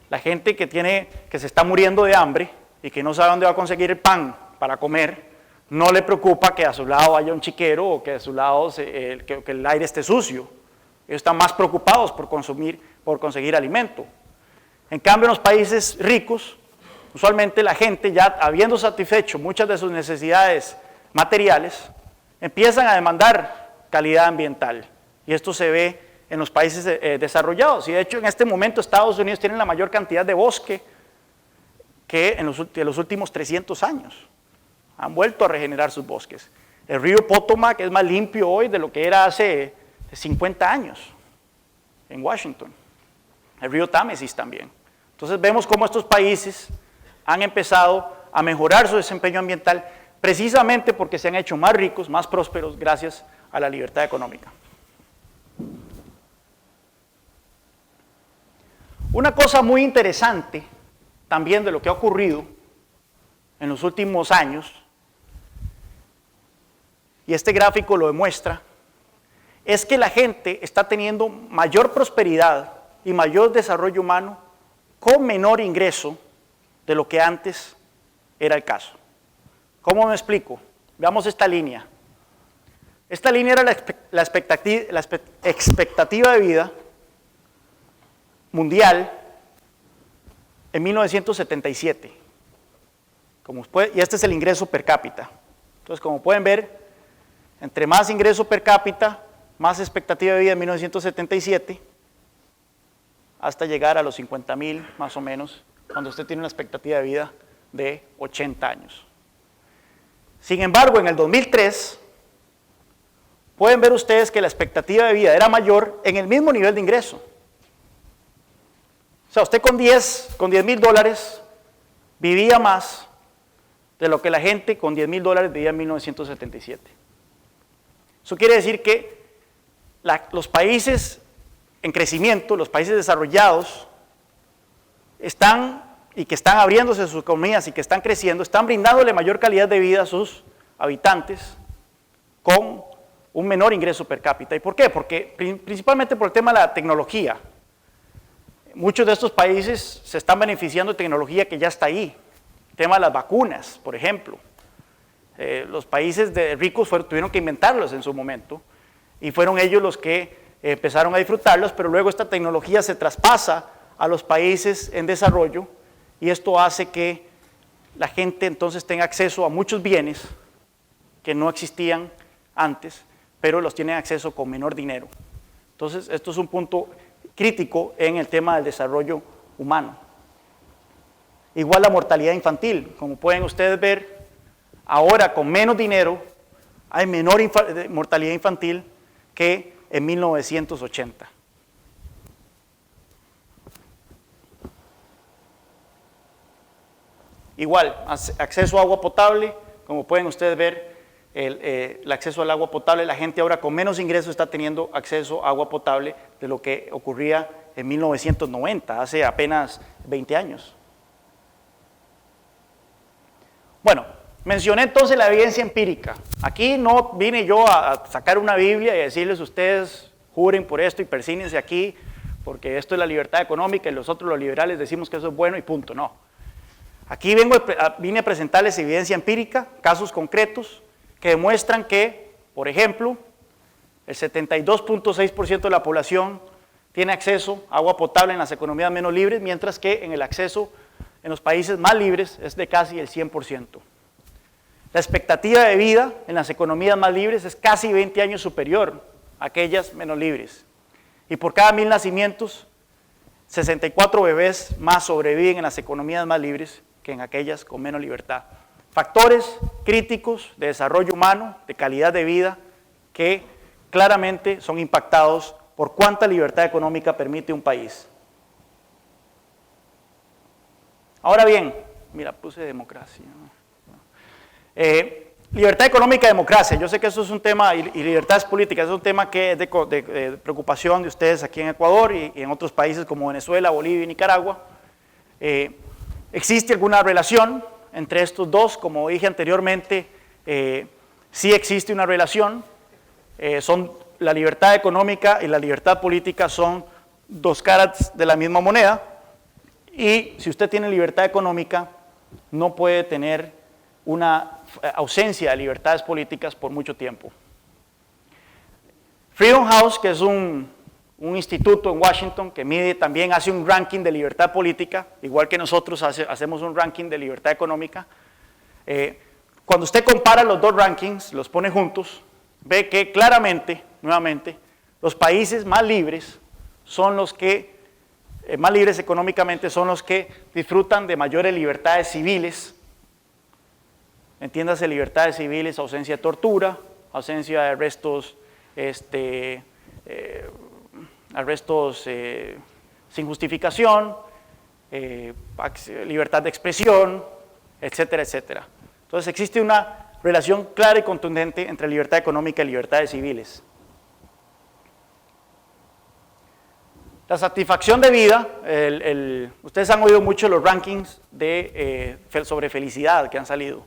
La gente que se está muriendo de hambre y que no sabe dónde va a conseguir el pan para comer, no le preocupa que a su lado haya un chiquero o que a su lado que el aire esté sucio. Ellos están más preocupados por conseguir alimento. En cambio, en los países ricos, usualmente la gente, ya habiendo satisfecho muchas de sus necesidades materiales, empiezan a demandar calidad ambiental. Y esto se ve en los países desarrollados. Y de hecho, en este momento Estados Unidos tiene la mayor cantidad de bosque que en los últimos 300 años. Han vuelto a regenerar sus bosques. El río Potomac es más limpio hoy de lo que era hace 50 años en Washington. El río Támesis también. Entonces vemos cómo estos países han empezado a mejorar su desempeño ambiental precisamente porque se han hecho más ricos, más prósperos gracias a la libertad económica. Una cosa muy interesante también de lo que ha ocurrido en los últimos años, y este gráfico lo demuestra, es que la gente está teniendo mayor prosperidad y mayor desarrollo humano con menor ingreso de lo que antes era el caso. ¿Cómo me explico? Veamos esta línea. Esta línea era la expectativa de vida mundial en 1977. Y este es el ingreso per cápita. Entonces, como pueden ver, entre más ingreso per cápita, más expectativa de vida en 1977, hasta llegar a los 50,000 más o menos, cuando usted tiene una expectativa de vida de 80 años. Sin embargo, en el 2003, pueden ver ustedes que la expectativa de vida era mayor en el mismo nivel de ingreso. O sea, usted con 10,000 dólares vivía más de lo que la gente con 10,000 dólares vivía en 1977. Eso quiere decir que los países en crecimiento, los países desarrollados, están abriéndose sus economías y que están creciendo, están brindándole mayor calidad de vida a sus habitantes con un menor ingreso per cápita. ¿Y por qué? Porque principalmente por el tema de la tecnología. Muchos de estos países se están beneficiando de tecnología que ya está ahí. El tema de las vacunas, por ejemplo. Los países ricos tuvieron que inventarlos en su momento y fueron ellos los que empezaron a disfrutarlos, pero luego esta tecnología se traspasa a los países en desarrollo y esto hace que la gente entonces tenga acceso a muchos bienes que no existían antes, pero los tienen acceso con menor dinero. Entonces, esto es un punto crítico en el tema del desarrollo humano. Igual la mortalidad infantil, como pueden ustedes ver, ahora con menos dinero hay menor mortalidad infantil que en 1980. Igual, acceso a agua potable, como pueden ustedes ver, el acceso al agua potable, la gente ahora con menos ingresos está teniendo acceso a agua potable de lo que ocurría en 1990, hace apenas 20 años. Bueno, mencioné entonces la evidencia empírica. Aquí no vine yo a sacar una Biblia y a decirles ustedes juren por esto y persínense aquí, porque esto es la libertad económica y nosotros los liberales decimos que eso es bueno y punto, no. Aquí vine a presentarles evidencia empírica, casos concretos, que demuestran que, por ejemplo, el 72.6% de la población tiene acceso a agua potable en las economías menos libres, mientras que en el acceso en los países más libres es de casi el 100%. La expectativa de vida en las economías más libres es casi 20 años superior a aquellas menos libres. Y por cada 1,000 nacimientos, 64 bebés más sobreviven en las economías más libres que en aquellas con menos libertad. Factores críticos de desarrollo humano, de calidad de vida, que claramente son impactados por cuánta libertad económica permite un país. Ahora bien, mira, puse democracia. Libertad económica y democracia. Yo sé que eso es un tema, y libertades políticas, es un tema que es de preocupación de ustedes aquí en Ecuador y en otros países como Venezuela, Bolivia y Nicaragua. ¿Existe alguna relación entre estos dos? Como dije anteriormente, sí existe una relación. La libertad económica y la libertad política son dos caras de la misma moneda. Y si usted tiene libertad económica, no puede tener una ausencia de libertades políticas por mucho tiempo. Freedom House, que es un un instituto en Washington que mide, también hace un ranking de libertad política, igual que nosotros hacemos un ranking de libertad económica. Cuando usted compara los dos rankings, los pone juntos, ve que claramente, nuevamente, los países más libres son los que, más libres económicamente, son los que disfrutan de mayores libertades civiles. Entiéndase, libertades civiles, ausencia de tortura, ausencia de arrestos, arrestos sin justificación, libertad de expresión, etcétera, etcétera. Entonces existe una relación clara y contundente entre libertad económica y libertades civiles. La satisfacción de vida, ustedes han oído mucho los rankings sobre felicidad que han salido.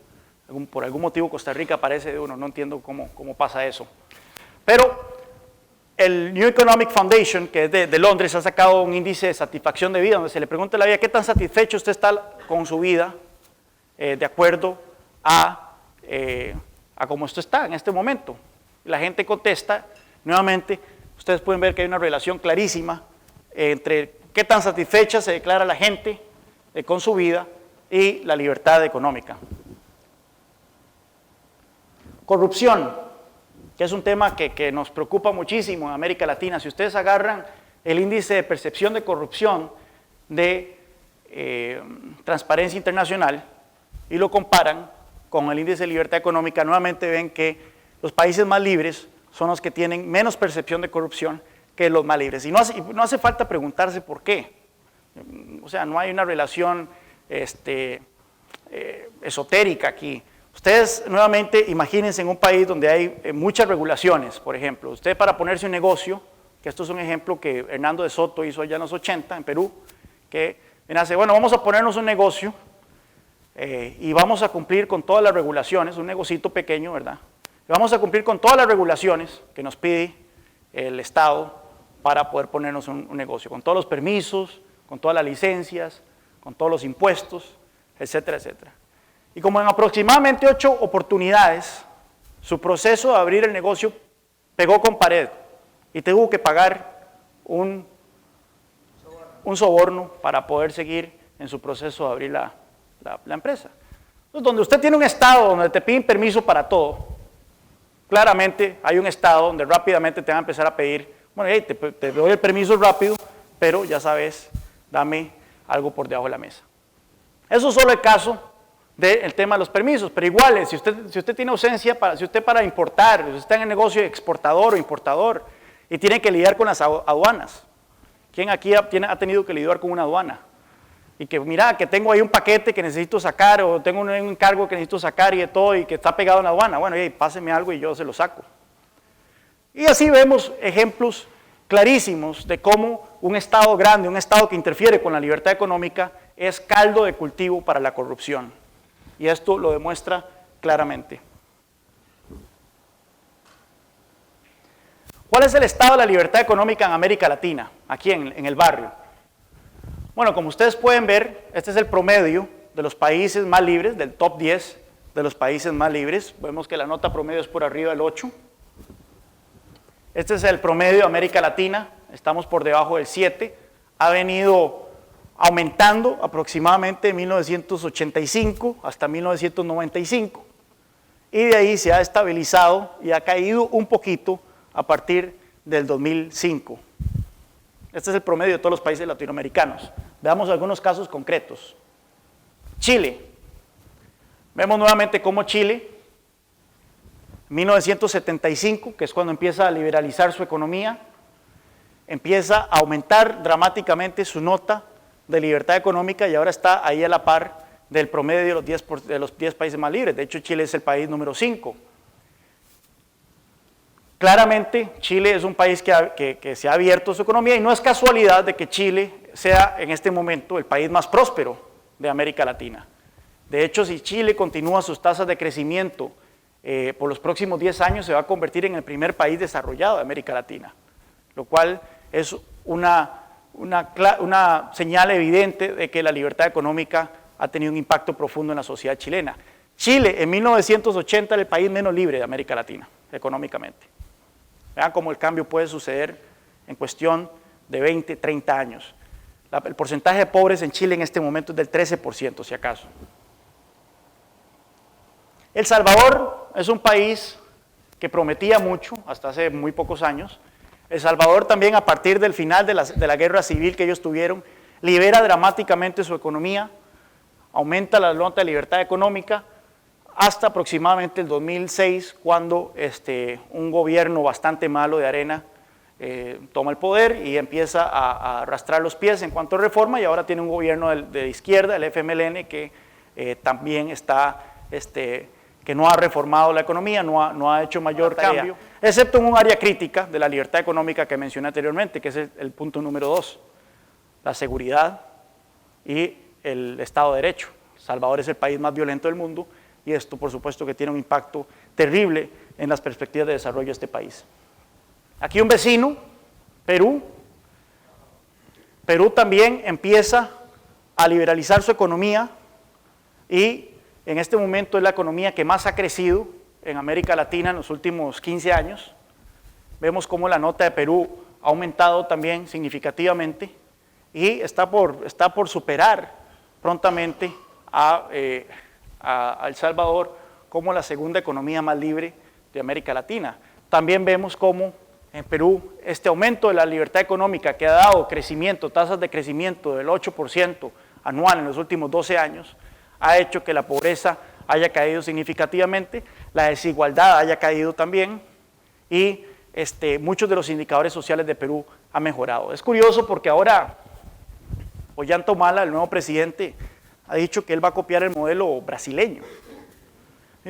Por algún motivo Costa Rica aparece de uno, no entiendo cómo pasa eso. Pero el New Economic Foundation, que es de Londres, ha sacado un índice de satisfacción de vida, donde se le pregunta a la vida qué tan satisfecho usted está con su vida, de acuerdo a cómo usted está en este momento. La gente contesta, nuevamente, ustedes pueden ver que hay una relación clarísima entre qué tan satisfecha se declara la gente con su vida y la libertad económica. Corrupción, que es un tema que nos preocupa muchísimo en América Latina. Si ustedes agarran el índice de percepción de corrupción de Transparencia Internacional y lo comparan con el índice de libertad económica, nuevamente ven que los países más libres son los que tienen menos percepción de corrupción que los más libres. Y no hace falta preguntarse por qué. O sea, no hay una relación esotérica aquí. Ustedes nuevamente imagínense en un país donde hay muchas regulaciones, por ejemplo. Usted para ponerse un negocio, que esto es un ejemplo que Hernando de Soto hizo allá en los 80 en Perú, que nace, bueno, vamos a ponernos un negocio y vamos a cumplir con todas las regulaciones, un negocito pequeño, ¿verdad? Y vamos a cumplir con todas las regulaciones que nos pide el Estado para poder ponernos un negocio, con todos los permisos, con todas las licencias, con todos los impuestos, etcétera, etcétera. Y como en aproximadamente 8 oportunidades, su proceso de abrir el negocio pegó con pared y tuvo que pagar un soborno para poder seguir en su proceso de abrir la empresa. Entonces, donde usted tiene un estado donde te piden permiso para todo, claramente hay un estado donde rápidamente te van a empezar a pedir, bueno, hey, te doy el permiso rápido, pero ya sabes, dame algo por debajo de la mesa. Eso es solo el caso del tema de los permisos, pero igual, si usted tiene ausencia, si usted para importar, si usted está en el negocio de exportador o importador y tiene que lidiar con las aduanas, ¿quién aquí ha tenido que lidiar con una aduana? Y que mira, que tengo ahí un paquete que necesito sacar o tengo un encargo que necesito sacar y de todo y que está pegado en la aduana, bueno, hey, páseme algo y yo se lo saco. Y así vemos ejemplos clarísimos de cómo un Estado grande, un Estado que interfiere con la libertad económica es caldo de cultivo para la corrupción. Y esto lo demuestra claramente. ¿Cuál es el estado de la libertad económica en América Latina, aquí en el barrio? Bueno, como ustedes pueden ver, este es el promedio de los países más libres, del top 10 de los países más libres. Vemos que la nota promedio es por arriba del 8. Este es el promedio de América Latina, estamos por debajo del 7. Ha venido aumentando aproximadamente de 1985 hasta 1995 y de ahí se ha estabilizado y ha caído un poquito a partir del 2005. Este es el promedio de todos los países latinoamericanos. Veamos algunos casos concretos. Chile. Vemos nuevamente cómo Chile, en 1975, que es cuando empieza a liberalizar su economía, empieza a aumentar dramáticamente su nota de libertad económica y ahora está ahí a la par del promedio de los 10 países más libres. De hecho, Chile es el país número 5. Claramente, Chile es un país que se ha abierto su economía y no es casualidad de que Chile sea en este momento el país más próspero de América Latina. De hecho, si Chile continúa sus tasas de crecimiento por los próximos 10 años, se va a convertir en el primer país desarrollado de América Latina, lo cual es una señal evidente de que la libertad económica ha tenido un impacto profundo en la sociedad chilena. Chile en 1980 era el país menos libre de América Latina, económicamente. Vean cómo el cambio puede suceder en cuestión de 20, 30 años. El porcentaje de pobres en Chile en este momento es del 13%, si acaso. El Salvador es un país que prometía mucho hasta hace muy pocos años. El Salvador también, a partir del final de la guerra civil que ellos tuvieron, libera dramáticamente su economía, aumenta la nota de libertad económica, hasta aproximadamente el 2006, cuando un gobierno bastante malo de Arena toma el poder y empieza a arrastrar los pies en cuanto a reforma, y ahora tiene un gobierno de izquierda, el FMLN, que también está, que no ha reformado la economía, no ha hecho mayor cambio, excepto en un área crítica de la libertad económica que mencioné anteriormente, que es el punto número 2, la seguridad y el Estado de Derecho. El Salvador es el país más violento del mundo, y esto, por supuesto, que tiene un impacto terrible en las perspectivas de desarrollo de este país. Aquí un vecino, Perú. Perú también empieza a liberalizar su economía y en este momento es la economía que más ha crecido en América Latina en los últimos 15 años. Vemos cómo la nota de Perú ha aumentado también significativamente y está por superar prontamente a El Salvador como la segunda economía más libre de América Latina. También vemos cómo en Perú este aumento de la libertad económica, que ha dado crecimiento, tasas de crecimiento del 8% anual en los últimos 12 años, ha hecho que la pobreza haya caído significativamente, la desigualdad haya caído también y muchos de los indicadores sociales de Perú han mejorado. Es curioso porque ahora Ollanta Humala, el nuevo presidente, ha dicho que él va a copiar el modelo brasileño.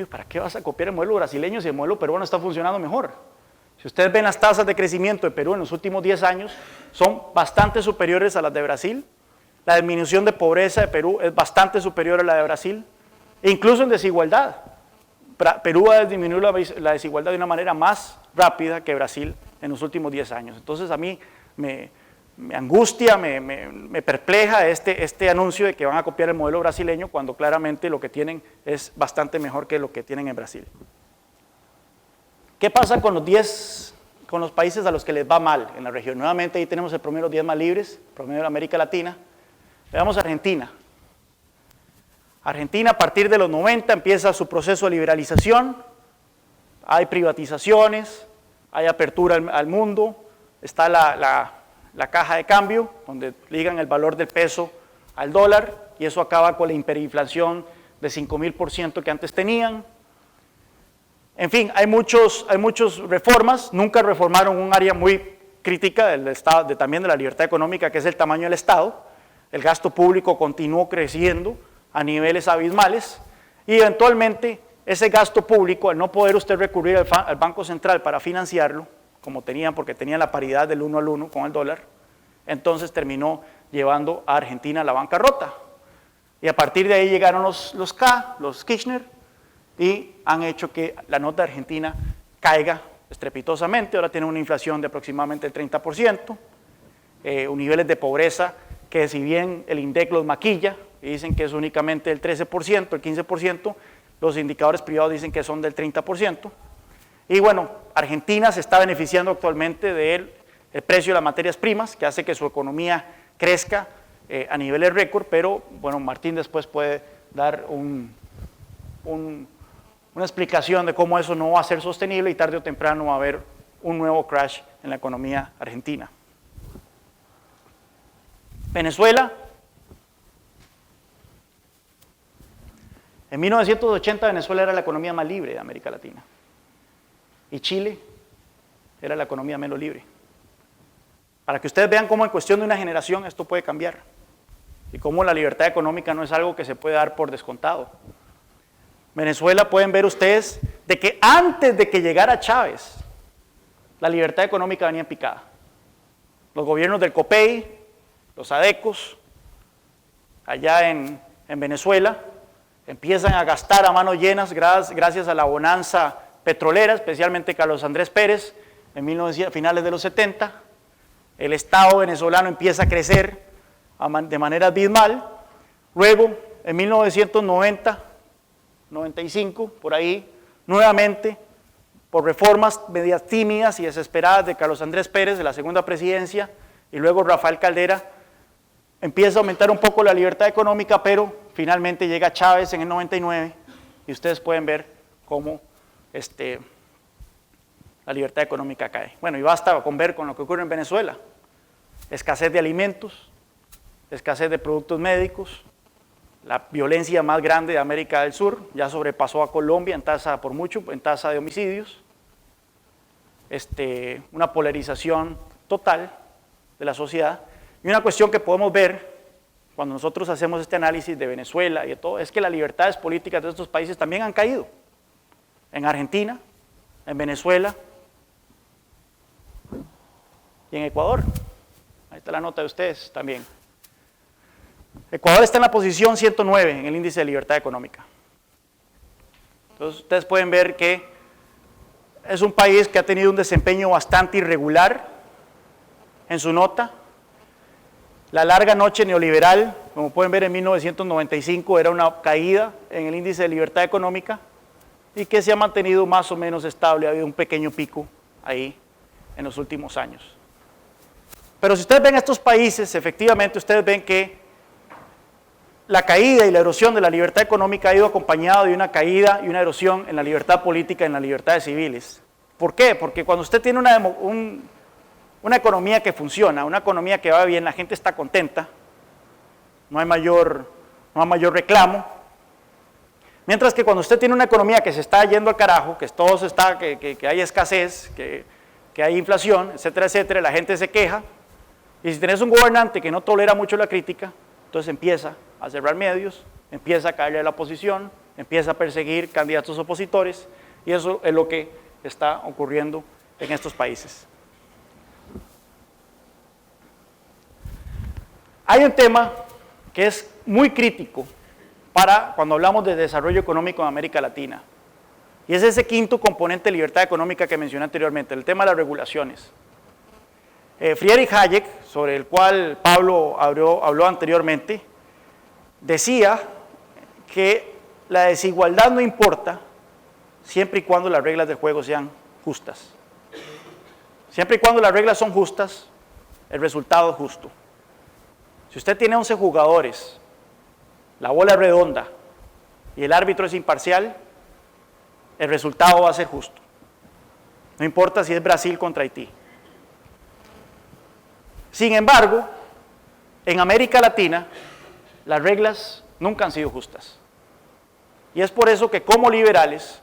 ¿Para qué vas a copiar el modelo brasileño si el modelo peruano está funcionando mejor? Si ustedes ven las tasas de crecimiento de Perú en los últimos 10 años, son bastante superiores a las de Brasil. La disminución de pobreza de Perú es bastante superior a la de Brasil, e incluso en desigualdad. Perú ha disminuido la desigualdad de una manera más rápida que Brasil en los últimos 10 años. Entonces a mí me angustia, me perpleja este anuncio de que van a copiar el modelo brasileño cuando claramente lo que tienen es bastante mejor que lo que tienen en Brasil. ¿Qué pasa con los países a los que les va mal en la región? Nuevamente ahí tenemos el promedio de los 10 más libres, promedio de América Latina. Veamos Argentina. Argentina a partir de los 90 empieza su proceso de liberalización, hay privatizaciones, hay apertura al mundo, está la caja de cambio, donde ligan el valor del peso al dólar, y eso acaba con la hiperinflación de 5.000% que antes tenían. En fin, hay muchas reformas, nunca reformaron un área muy crítica del Estado, también de la libertad económica, que es el tamaño del Estado. El gasto público continuó creciendo a niveles abismales, y eventualmente ese gasto público, al no poder usted recurrir al Banco Central para financiarlo, como tenían, porque tenían la paridad del 1 al 1 con el dólar, entonces terminó llevando a Argentina a la bancarrota. Y a partir de ahí llegaron los Kirchner, y han hecho que la nota de Argentina caiga estrepitosamente. Ahora tiene una inflación de aproximadamente el 30%, niveles de pobreza que, si bien el INDEC los maquilla y dicen que es únicamente el 13%, el 15%, los indicadores privados dicen que son del 30%. Y bueno, Argentina se está beneficiando actualmente del precio de las materias primas, que hace que su economía crezca a niveles récord, pero bueno, Martín después puede dar una explicación de cómo eso no va a ser sostenible, y tarde o temprano va a haber un nuevo crash en la economía argentina. Venezuela. En 1980 Venezuela era la economía más libre de América Latina, y Chile era la economía menos libre. Para que ustedes vean cómo en cuestión de una generación esto puede cambiar, y cómo la libertad económica no es algo que se puede dar por descontado. Venezuela, pueden ver ustedes, de que antes de que llegara Chávez, la libertad económica venía en picada. Los gobiernos del COPEI, los ADECOS, allá en Venezuela, empiezan a gastar a manos llenas gracias a la bonanza petrolera, especialmente Carlos Andrés Pérez, en finales de los 70. El Estado venezolano empieza a crecer de manera abismal. Luego, en 1990, 95, por ahí, nuevamente por reformas medias tímidas y desesperadas de Carlos Andrés Pérez, de la segunda presidencia, y luego Rafael Caldera, empieza a aumentar un poco la libertad económica, pero finalmente llega Chávez en el 99, y ustedes pueden ver cómo la libertad económica cae. Bueno, y basta con ver con lo que ocurre en Venezuela. Escasez de alimentos, escasez de productos médicos, la violencia más grande de América del Sur, ya sobrepasó a Colombia en tasa por mucho, en tasa de homicidios, una polarización total de la sociedad, y una cuestión que podemos ver cuando nosotros hacemos este análisis de Venezuela y de todo, es que las libertades políticas de estos países también han caído, en Argentina, en Venezuela y en Ecuador. Ahí está la nota de ustedes también. Ecuador está en la posición 109 en el índice de libertad económica. Entonces ustedes pueden ver que es un país que ha tenido un desempeño bastante irregular en su nota. La larga noche neoliberal, como pueden ver en 1995, era una caída en el índice de libertad económica y que se ha mantenido más o menos estable, ha habido un pequeño pico ahí en los últimos años. Pero si ustedes ven estos países, efectivamente ustedes ven que la caída y la erosión de la libertad económica ha ido acompañado de una caída y una erosión en la libertad política y en las libertades civiles. ¿Por qué? Porque cuando usted tiene una economía que funciona, una economía que va bien, la gente está contenta, no hay mayor reclamo. Mientras que cuando usted tiene una economía que se está yendo al carajo, que hay escasez, que hay inflación, etcétera, etcétera, la gente se queja, y si tenés un gobernante que no tolera mucho la crítica, entonces empieza a cerrar medios, empieza a caerle a la oposición, empieza a perseguir candidatos opositores, y eso es lo que está ocurriendo en estos países. Hay un tema que es muy crítico para cuando hablamos de desarrollo económico en América Latina, y es ese quinto componente de libertad económica que mencioné anteriormente, el tema de las regulaciones. Friedrich Hayek, sobre el cual Pablo habló anteriormente, decía que la desigualdad no importa siempre y cuando las reglas del juego sean justas. Siempre y cuando las reglas son justas, el resultado es justo. Si usted tiene 11 jugadores, la bola es redonda y el árbitro es imparcial, el resultado va a ser justo. No importa si es Brasil contra Haití. Sin embargo, en América Latina, las reglas nunca han sido justas. Y es por eso que como liberales,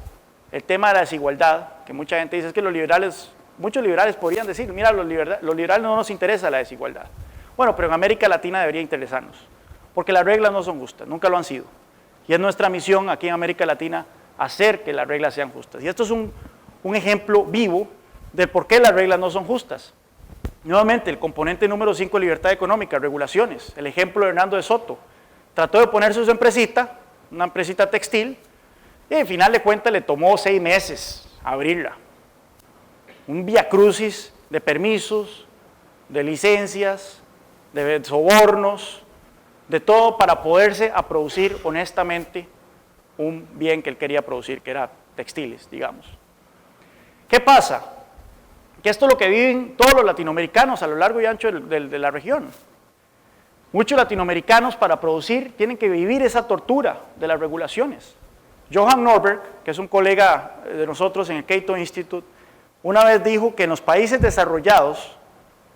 el tema de la desigualdad, que mucha gente dice es que muchos liberales podrían decir, mira, los liberales no nos interesa la desigualdad. Bueno, pero en América Latina debería interesarnos, porque las reglas no son justas, nunca lo han sido. Y es nuestra misión aquí en América Latina hacer que las reglas sean justas. Y esto es un ejemplo vivo de por qué las reglas no son justas. Nuevamente, el componente número 5 de libertad económica, regulaciones. El ejemplo de Hernando de Soto. Trató de ponerse su empresita, una empresita textil, y al final de cuentas le tomó 6 meses abrirla. Un viacrucis de permisos, de licencias, de sobornos, de todo para poderse a producir honestamente un bien que él quería producir, que era textiles, digamos. ¿Qué pasa? Que esto es lo que viven todos los latinoamericanos a lo largo y ancho de la región. Muchos latinoamericanos para producir tienen que vivir esa tortura de las regulaciones. Johan Norberg, que es un colega de nosotros en el Cato Institute, una vez dijo que en los países desarrollados,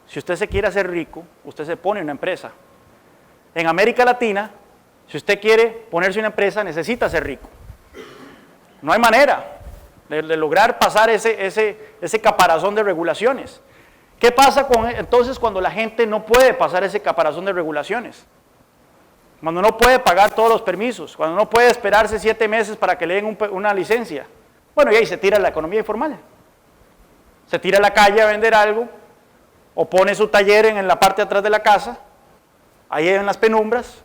si usted se quiere hacer rico, usted se pone una empresa. En América Latina, si usted quiere ponerse una empresa, necesita ser rico. No hay manera de lograr pasar ese caparazón de regulaciones. ¿Qué pasa entonces cuando la gente no puede pasar ese caparazón de regulaciones? Cuando no puede pagar todos los permisos, cuando no puede esperarse 7 meses para que le den una licencia. Bueno, y ahí se tira la economía informal. Se tira a la calle a vender algo, o pone su taller en la parte de atrás de la casa, ahí en las penumbras,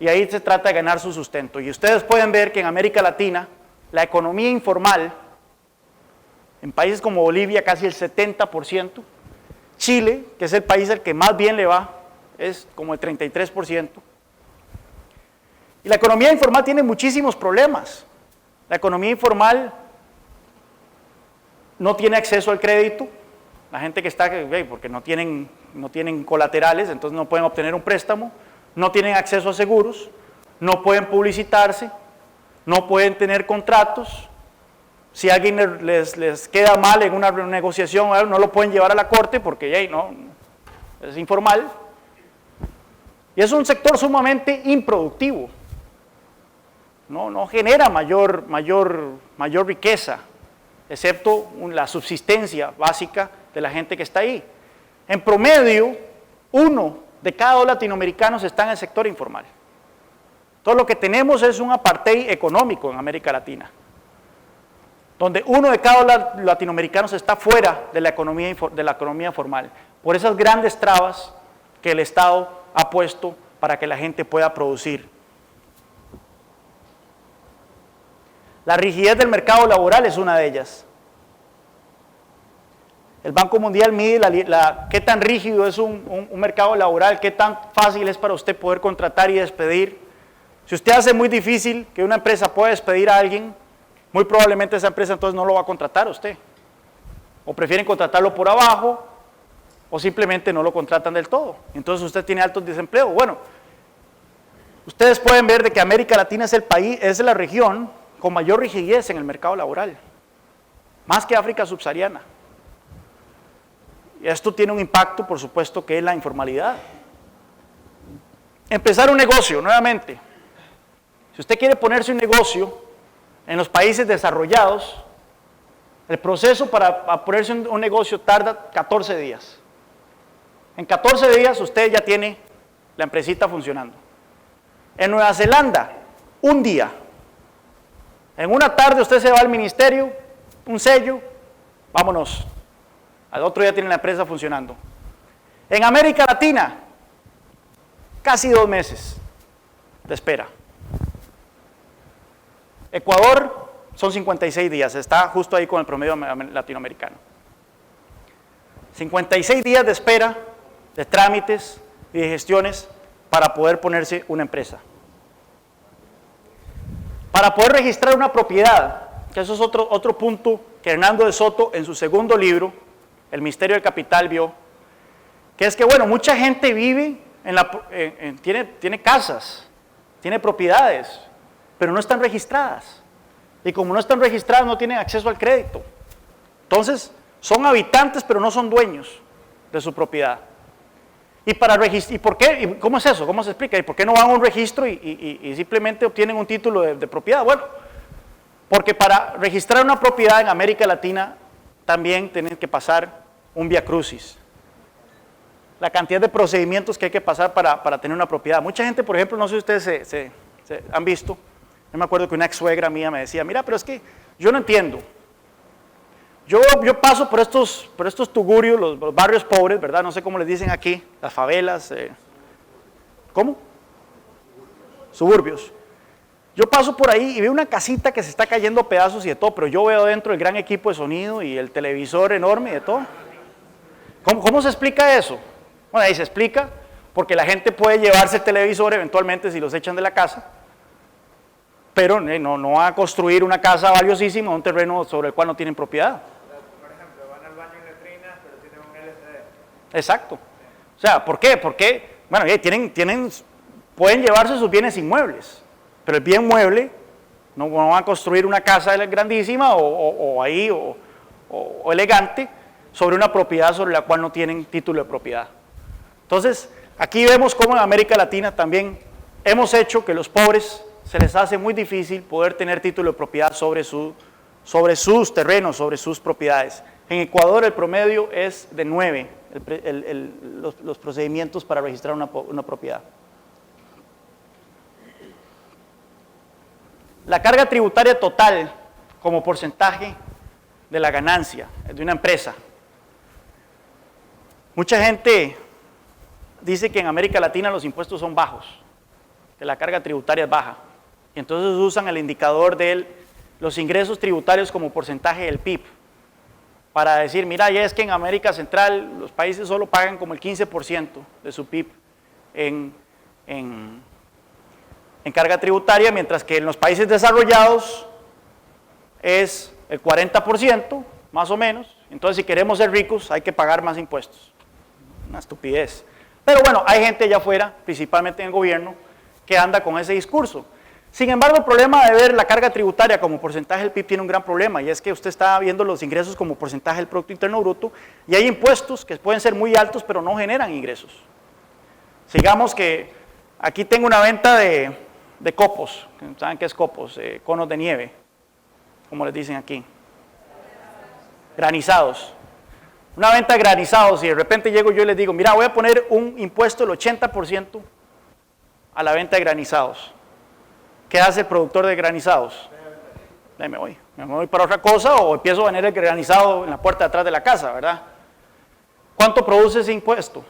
y ahí se trata de ganar su sustento. Y ustedes pueden ver que en América Latina, la economía informal, en países como Bolivia casi el 70%, Chile, que es el país al que más bien le va, es como el 33%. Y la economía informal tiene muchísimos problemas. La economía informal no tiene acceso al crédito, la gente que está, porque no tienen colaterales, entonces no pueden obtener un préstamo, no tienen acceso a seguros, no pueden publicitarse, no pueden tener contratos. Si alguien les queda mal en una negociación, no lo pueden llevar a la corte porque no, es informal. Y es un sector sumamente improductivo. No genera mayor riqueza, excepto la subsistencia básica de la gente que está ahí. En promedio, 1 de cada 2 latinoamericanos está en el sector informal. Todo lo que tenemos es un apartheid económico en América Latina, donde 1 de cada 2 latinoamericanos está fuera de la economía formal, por esas grandes trabas que el Estado ha puesto para que la gente pueda producir. La rigidez del mercado laboral es una de ellas. El Banco Mundial mide qué tan rígido es un mercado laboral, qué tan fácil es para usted poder contratar y despedir. Si usted hace muy difícil que una empresa pueda despedir a alguien, muy probablemente esa empresa entonces no lo va a contratar a usted. O prefieren contratarlo por abajo, o simplemente no lo contratan del todo. Entonces usted tiene alto desempleo. Bueno, ustedes pueden ver de que América Latina es el país, es la región con mayor rigidez en el mercado laboral, más que África subsahariana. Y esto tiene un impacto, por supuesto, que es la informalidad. Empezar un negocio, nuevamente. Si usted quiere ponerse un negocio en los países desarrollados, el proceso para ponerse un negocio tarda 14 días. En 14 días usted ya tiene la empresita funcionando. En Nueva Zelanda, 1 día. En una tarde usted se va al ministerio, un sello, vámonos. Al otro día tiene la empresa funcionando. En América Latina, casi 2 meses de espera. Ecuador son 56 días, está justo ahí con el promedio latinoamericano. 56 días de espera, de trámites y de gestiones para poder ponerse una empresa. Para poder registrar una propiedad, que eso es otro punto que Hernando de Soto en su segundo libro, El Misterio del Capital, vio, que es que, bueno, mucha gente vive, tiene casas, tiene propiedades, pero no están registradas. Y como no están registradas, no tienen acceso al crédito. Entonces, son habitantes, pero no son dueños de su propiedad. ¿Y por qué? ¿Y cómo es eso? ¿Cómo se explica? ¿Y por qué no van a un registro y simplemente obtienen un título de propiedad? Bueno, porque para registrar una propiedad en América Latina también tienen que pasar un vía crucis. La cantidad de procedimientos que hay que pasar para tener una propiedad. Mucha gente, por ejemplo, no sé si ustedes se han visto, yo me acuerdo que una ex suegra mía me decía, mira, pero es que yo no entiendo. Yo paso por estos tugurios, los barrios pobres, ¿verdad? No sé cómo les dicen aquí, las favelas. ¿Cómo? Suburbios. Yo paso por ahí y veo una casita que se está cayendo a pedazos y de todo, pero yo veo dentro el gran equipo de sonido y el televisor enorme y de todo. ¿Cómo se explica eso? Bueno, ahí se explica porque la gente puede llevarse el televisor eventualmente si los echan de la casa, pero no va a construir una casa valiosísima en un terreno sobre el cual no tienen propiedad. Por ejemplo, van al baño en letrinas, pero tienen un LCD. Exacto. O sea, ¿por qué? Porque, bueno, pueden llevarse sus bienes inmuebles, pero el bien mueble no van a construir una casa grandísima o elegante sobre una propiedad sobre la cual no tienen título de propiedad. Entonces, aquí vemos cómo en América Latina también hemos hecho que los pobres se les hace muy difícil poder tener título de propiedad sobre sus terrenos, sobre sus propiedades. En Ecuador el promedio es de 9, los procedimientos para registrar una propiedad. La carga tributaria total como porcentaje de la ganancia de una empresa. Mucha gente dice que en América Latina los impuestos son bajos, que la carga tributaria es baja. Y entonces usan el indicador de los ingresos tributarios como porcentaje del PIB para decir, mira, ya es que en América Central los países solo pagan como el 15% de su PIB en carga tributaria, mientras que en los países desarrollados es el 40% más o menos. Entonces, si queremos ser ricos, hay que pagar más impuestos. Una estupidez. Pero bueno, hay gente allá afuera, principalmente en el gobierno, que anda con ese discurso. Sin embargo, el problema de ver la carga tributaria como porcentaje del PIB tiene un gran problema, y es que usted está viendo los ingresos como porcentaje del Producto Interno Bruto, y hay impuestos que pueden ser muy altos, pero no generan ingresos. Sigamos que aquí tengo una venta de copos. ¿Saben qué es copos? Conos de nieve, como les dicen aquí. Granizados. Una venta de granizados, y de repente llego yo y les digo, mira, voy a poner un impuesto del 80% a la venta de granizados. ¿Qué hace el productor de granizados? Ahí me voy para otra cosa, o empiezo a vender el granizado en la puerta de atrás de la casa, ¿verdad? ¿Cuánto produce ese impuesto?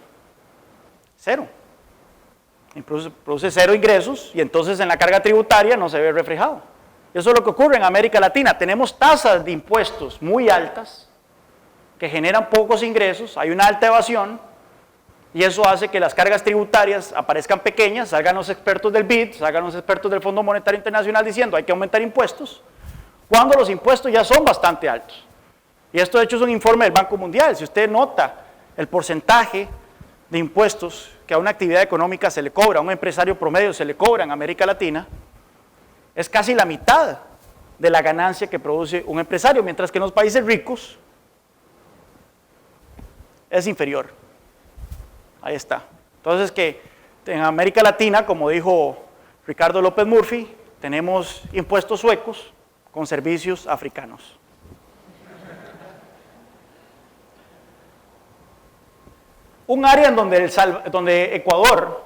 Cero. Produce cero ingresos, y entonces en la carga tributaria no se ve reflejado. Eso es lo que ocurre en América Latina. Tenemos tasas de impuestos muy altas que generan pocos ingresos, hay una alta evasión, y eso hace que las cargas tributarias aparezcan pequeñas. Salgan los expertos del BID, salgan los expertos del Fondo Monetario Internacional diciendo hay que aumentar impuestos, cuando los impuestos ya son bastante altos. Y esto de hecho es un informe del Banco Mundial. Si usted nota el porcentaje de impuestos que a una actividad económica se le cobra, a un empresario promedio se le cobra en América Latina, es casi la mitad de la ganancia que produce un empresario, mientras que en los países ricos es inferior. Ahí está. Entonces que en América Latina, como dijo Ricardo López Murphy, tenemos impuestos suecos con servicios africanos. Un área en donde Ecuador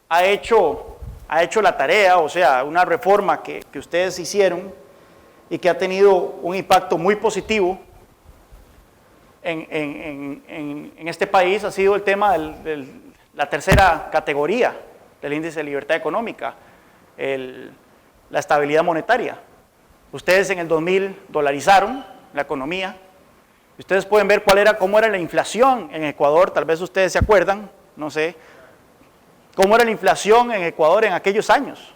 ha hecho la tarea, o sea, una reforma que ustedes hicieron y que ha tenido un impacto muy positivo en este país, ha sido el tema de la tercera categoría del índice de libertad económica, la estabilidad monetaria. Ustedes en el 2000 dolarizaron la economía. Ustedes pueden ver cómo era la inflación en Ecuador, tal vez ustedes se acuerdan, no sé, cómo era la inflación en Ecuador en aquellos años.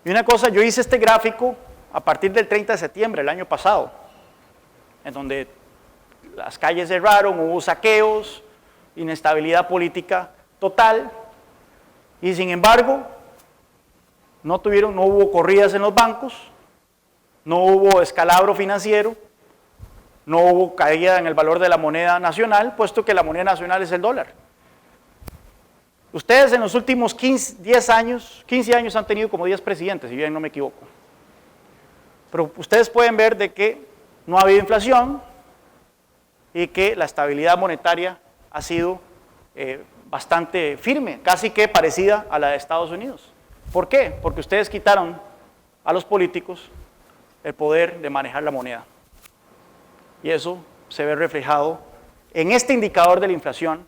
Y una cosa, yo hice este gráfico a partir del 30 de septiembre del año pasado, en donde las calles cerraron, hubo saqueos, inestabilidad política total, y sin embargo, no hubo corridas en los bancos, no hubo escalabro financiero, no hubo caída en el valor de la moneda nacional, puesto que la moneda nacional es el dólar. Ustedes en los últimos 15 años han tenido como 10 presidentes, si bien no me equivoco. Pero ustedes pueden ver de que no ha habido inflación y que la estabilidad monetaria ha sido bastante firme, casi que parecida a la de Estados Unidos. ¿Por qué? Porque ustedes quitaron a los políticos el poder de manejar la moneda. Y eso se ve reflejado en este indicador de la inflación,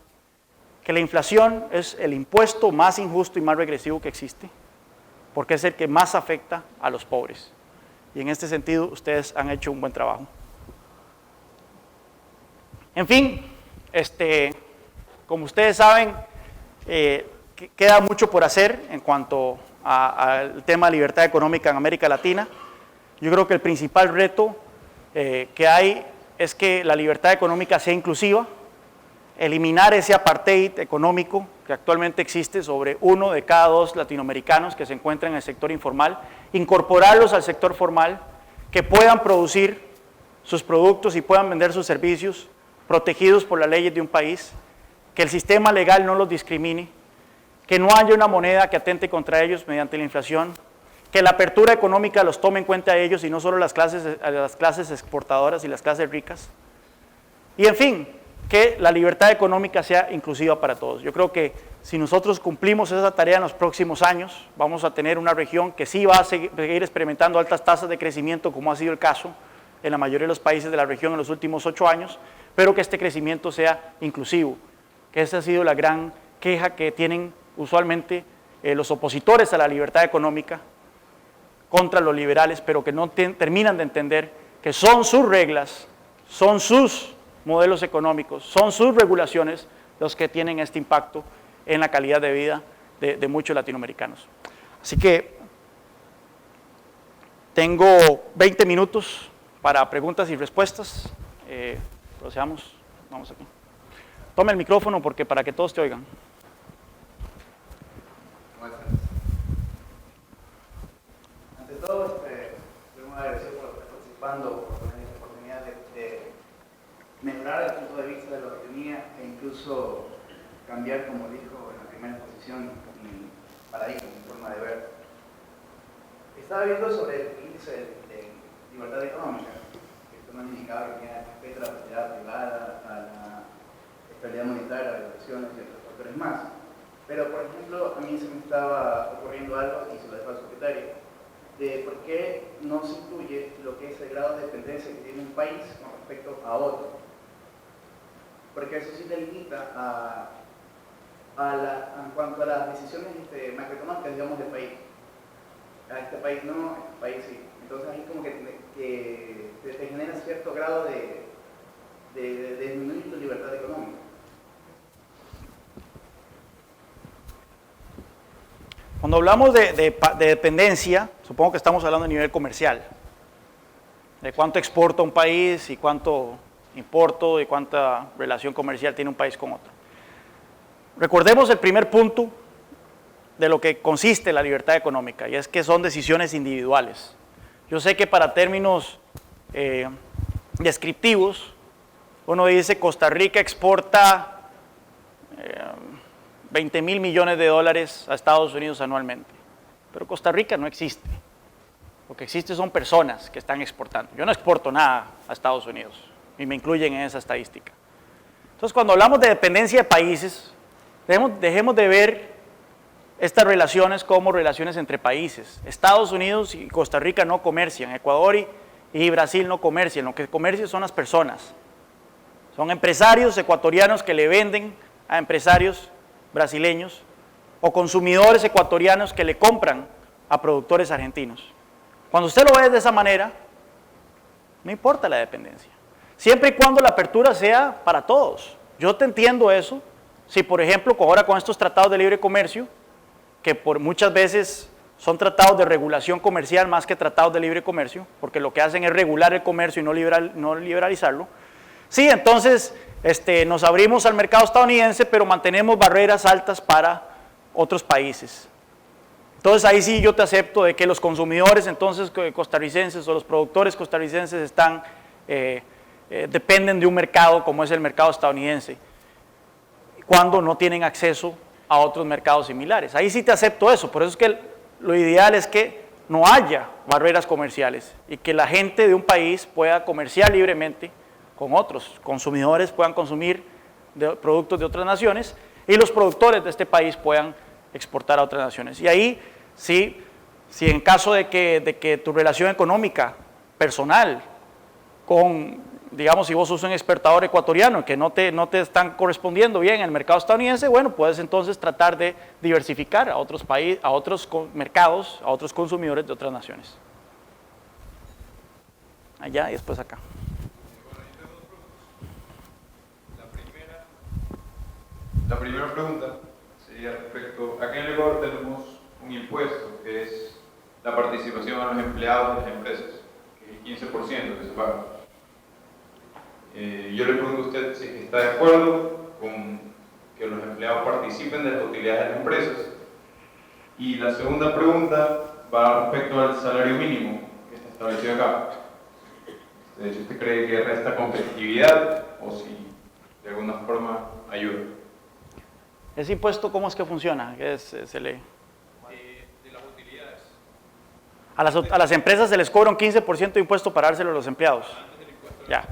que la inflación es el impuesto más injusto y más regresivo que existe, porque es el que más afecta a los pobres. Y en este sentido, ustedes han hecho un buen trabajo. En fin, como ustedes saben, queda mucho por hacer en cuanto al tema de libertad económica en América Latina. Yo creo que el principal reto que hay es que la libertad económica sea inclusiva, eliminar ese apartheid económico que actualmente existe sobre 1 de cada 2 latinoamericanos que se encuentran en el sector informal, incorporarlos al sector formal, que puedan producir sus productos y puedan vender sus servicios protegidos por las leyes de un país, que el sistema legal no los discrimine, que no haya una moneda que atente contra ellos mediante la inflación, que la apertura económica los tome en cuenta a ellos y no solo a las clases exportadoras y las clases ricas. Y en fin, que la libertad económica sea inclusiva para todos. Yo creo que si nosotros cumplimos esa tarea en los próximos años, vamos a tener una región que sí va a seguir experimentando altas tasas de crecimiento, como ha sido el caso en la mayoría de los países de la región en los últimos 8 años, pero que este crecimiento sea inclusivo, que esa ha sido la gran queja que tienen usualmente los opositores a la libertad económica contra los liberales, pero que no terminan de entender que son sus reglas, son sus modelos económicos, son sus regulaciones los que tienen este impacto en la calidad de vida de muchos latinoamericanos. Así que tengo 20 minutos para preguntas y respuestas. Procedamos, vamos aquí. Toma el micrófono porque para que todos te oigan. Ante todo, estoy muy agradecido por estar participando, por tener esta oportunidad de mejorar el punto de vista de lo que tenía e incluso cambiar, como dijo en la primera exposición, mi paradigma, mi forma de ver. Estaba viendo sobre el índice de libertad económica, que esto no es indicado que tiene respeto a la propiedad privada, a la estabilidad monetaria, a las inversiones y otros factores más. Pero, por ejemplo, a mí se me estaba ocurriendo algo, y se lo dejo al secretario, de por qué no se incluye lo que es el grado de dependencia que tiene un país con respecto a otro. Porque eso sí te limita en cuanto a las decisiones macroeconómicas, digamos, del país. A este país no, a este país sí. Entonces ahí como que te genera cierto grado de disminuir tu libertad económica. Cuando hablamos de dependencia, supongo que estamos hablando a nivel comercial, de cuánto exporta un país y cuánto importo y cuánta relación comercial tiene un país con otro. Recordemos el primer punto de lo que consiste la libertad económica, y es que son decisiones individuales. Yo sé que para términos descriptivos, uno dice Costa Rica exporta 20.000 millones de dólares a Estados Unidos anualmente, pero Costa Rica no existe. Lo que existe son personas que están exportando. Yo no exporto nada a Estados Unidos y me incluyen en esa estadística. Entonces, cuando hablamos de dependencia de países, dejemos de ver estas relaciones como relaciones entre países. Estados Unidos y Costa Rica no comercian, Ecuador y Brasil no comercian, lo que comercian son las personas. Son empresarios ecuatorianos que le venden a empresarios brasileños o consumidores ecuatorianos que le compran a productores argentinos. Cuando usted lo ve de esa manera, no importa la dependencia. Siempre y cuando la apertura sea para todos. Yo te entiendo eso. Si, por ejemplo, ahora con estos tratados de libre comercio, que por muchas veces son tratados de regulación comercial más que tratados de libre comercio, porque lo que hacen es regular el comercio y no liberalizarlo. Sí, entonces nos abrimos al mercado estadounidense, pero mantenemos barreras altas para otros países. Entonces ahí sí yo te acepto de que los consumidores entonces costarricenses o los productores costarricenses dependen de un mercado como es el mercado estadounidense, cuando no tienen acceso a otros mercados similares. Ahí sí te acepto eso, por eso es que lo ideal es que no haya barreras comerciales y que la gente de un país pueda comerciar libremente con otros, consumidores puedan consumir productos de otras naciones y los productores de este país puedan exportar a otras naciones. Y ahí sí, si en caso de que tu relación económica personal con, digamos, si vos sos un exportador ecuatoriano que no te están correspondiendo bien en el mercado estadounidense, bueno, puedes entonces tratar de diversificar a otros países, a otros mercados, a otros consumidores de otras naciones. Allá y después acá. La primera pregunta sería respecto, acá en el Ecuador tenemos un impuesto que es la participación a los empleados de las empresas, que es el 15% que se paga. Yo le pregunto a usted si está de acuerdo con que los empleados participen de las utilidades de las empresas. Y la segunda pregunta va respecto al salario mínimo que está establecido acá. Si usted cree que resta competitividad o si de alguna forma ayuda. ¿Ese impuesto cómo es que funciona? De las utilidades. A las empresas se les cobra un 15% de impuesto para dárselo a los empleados. Ya.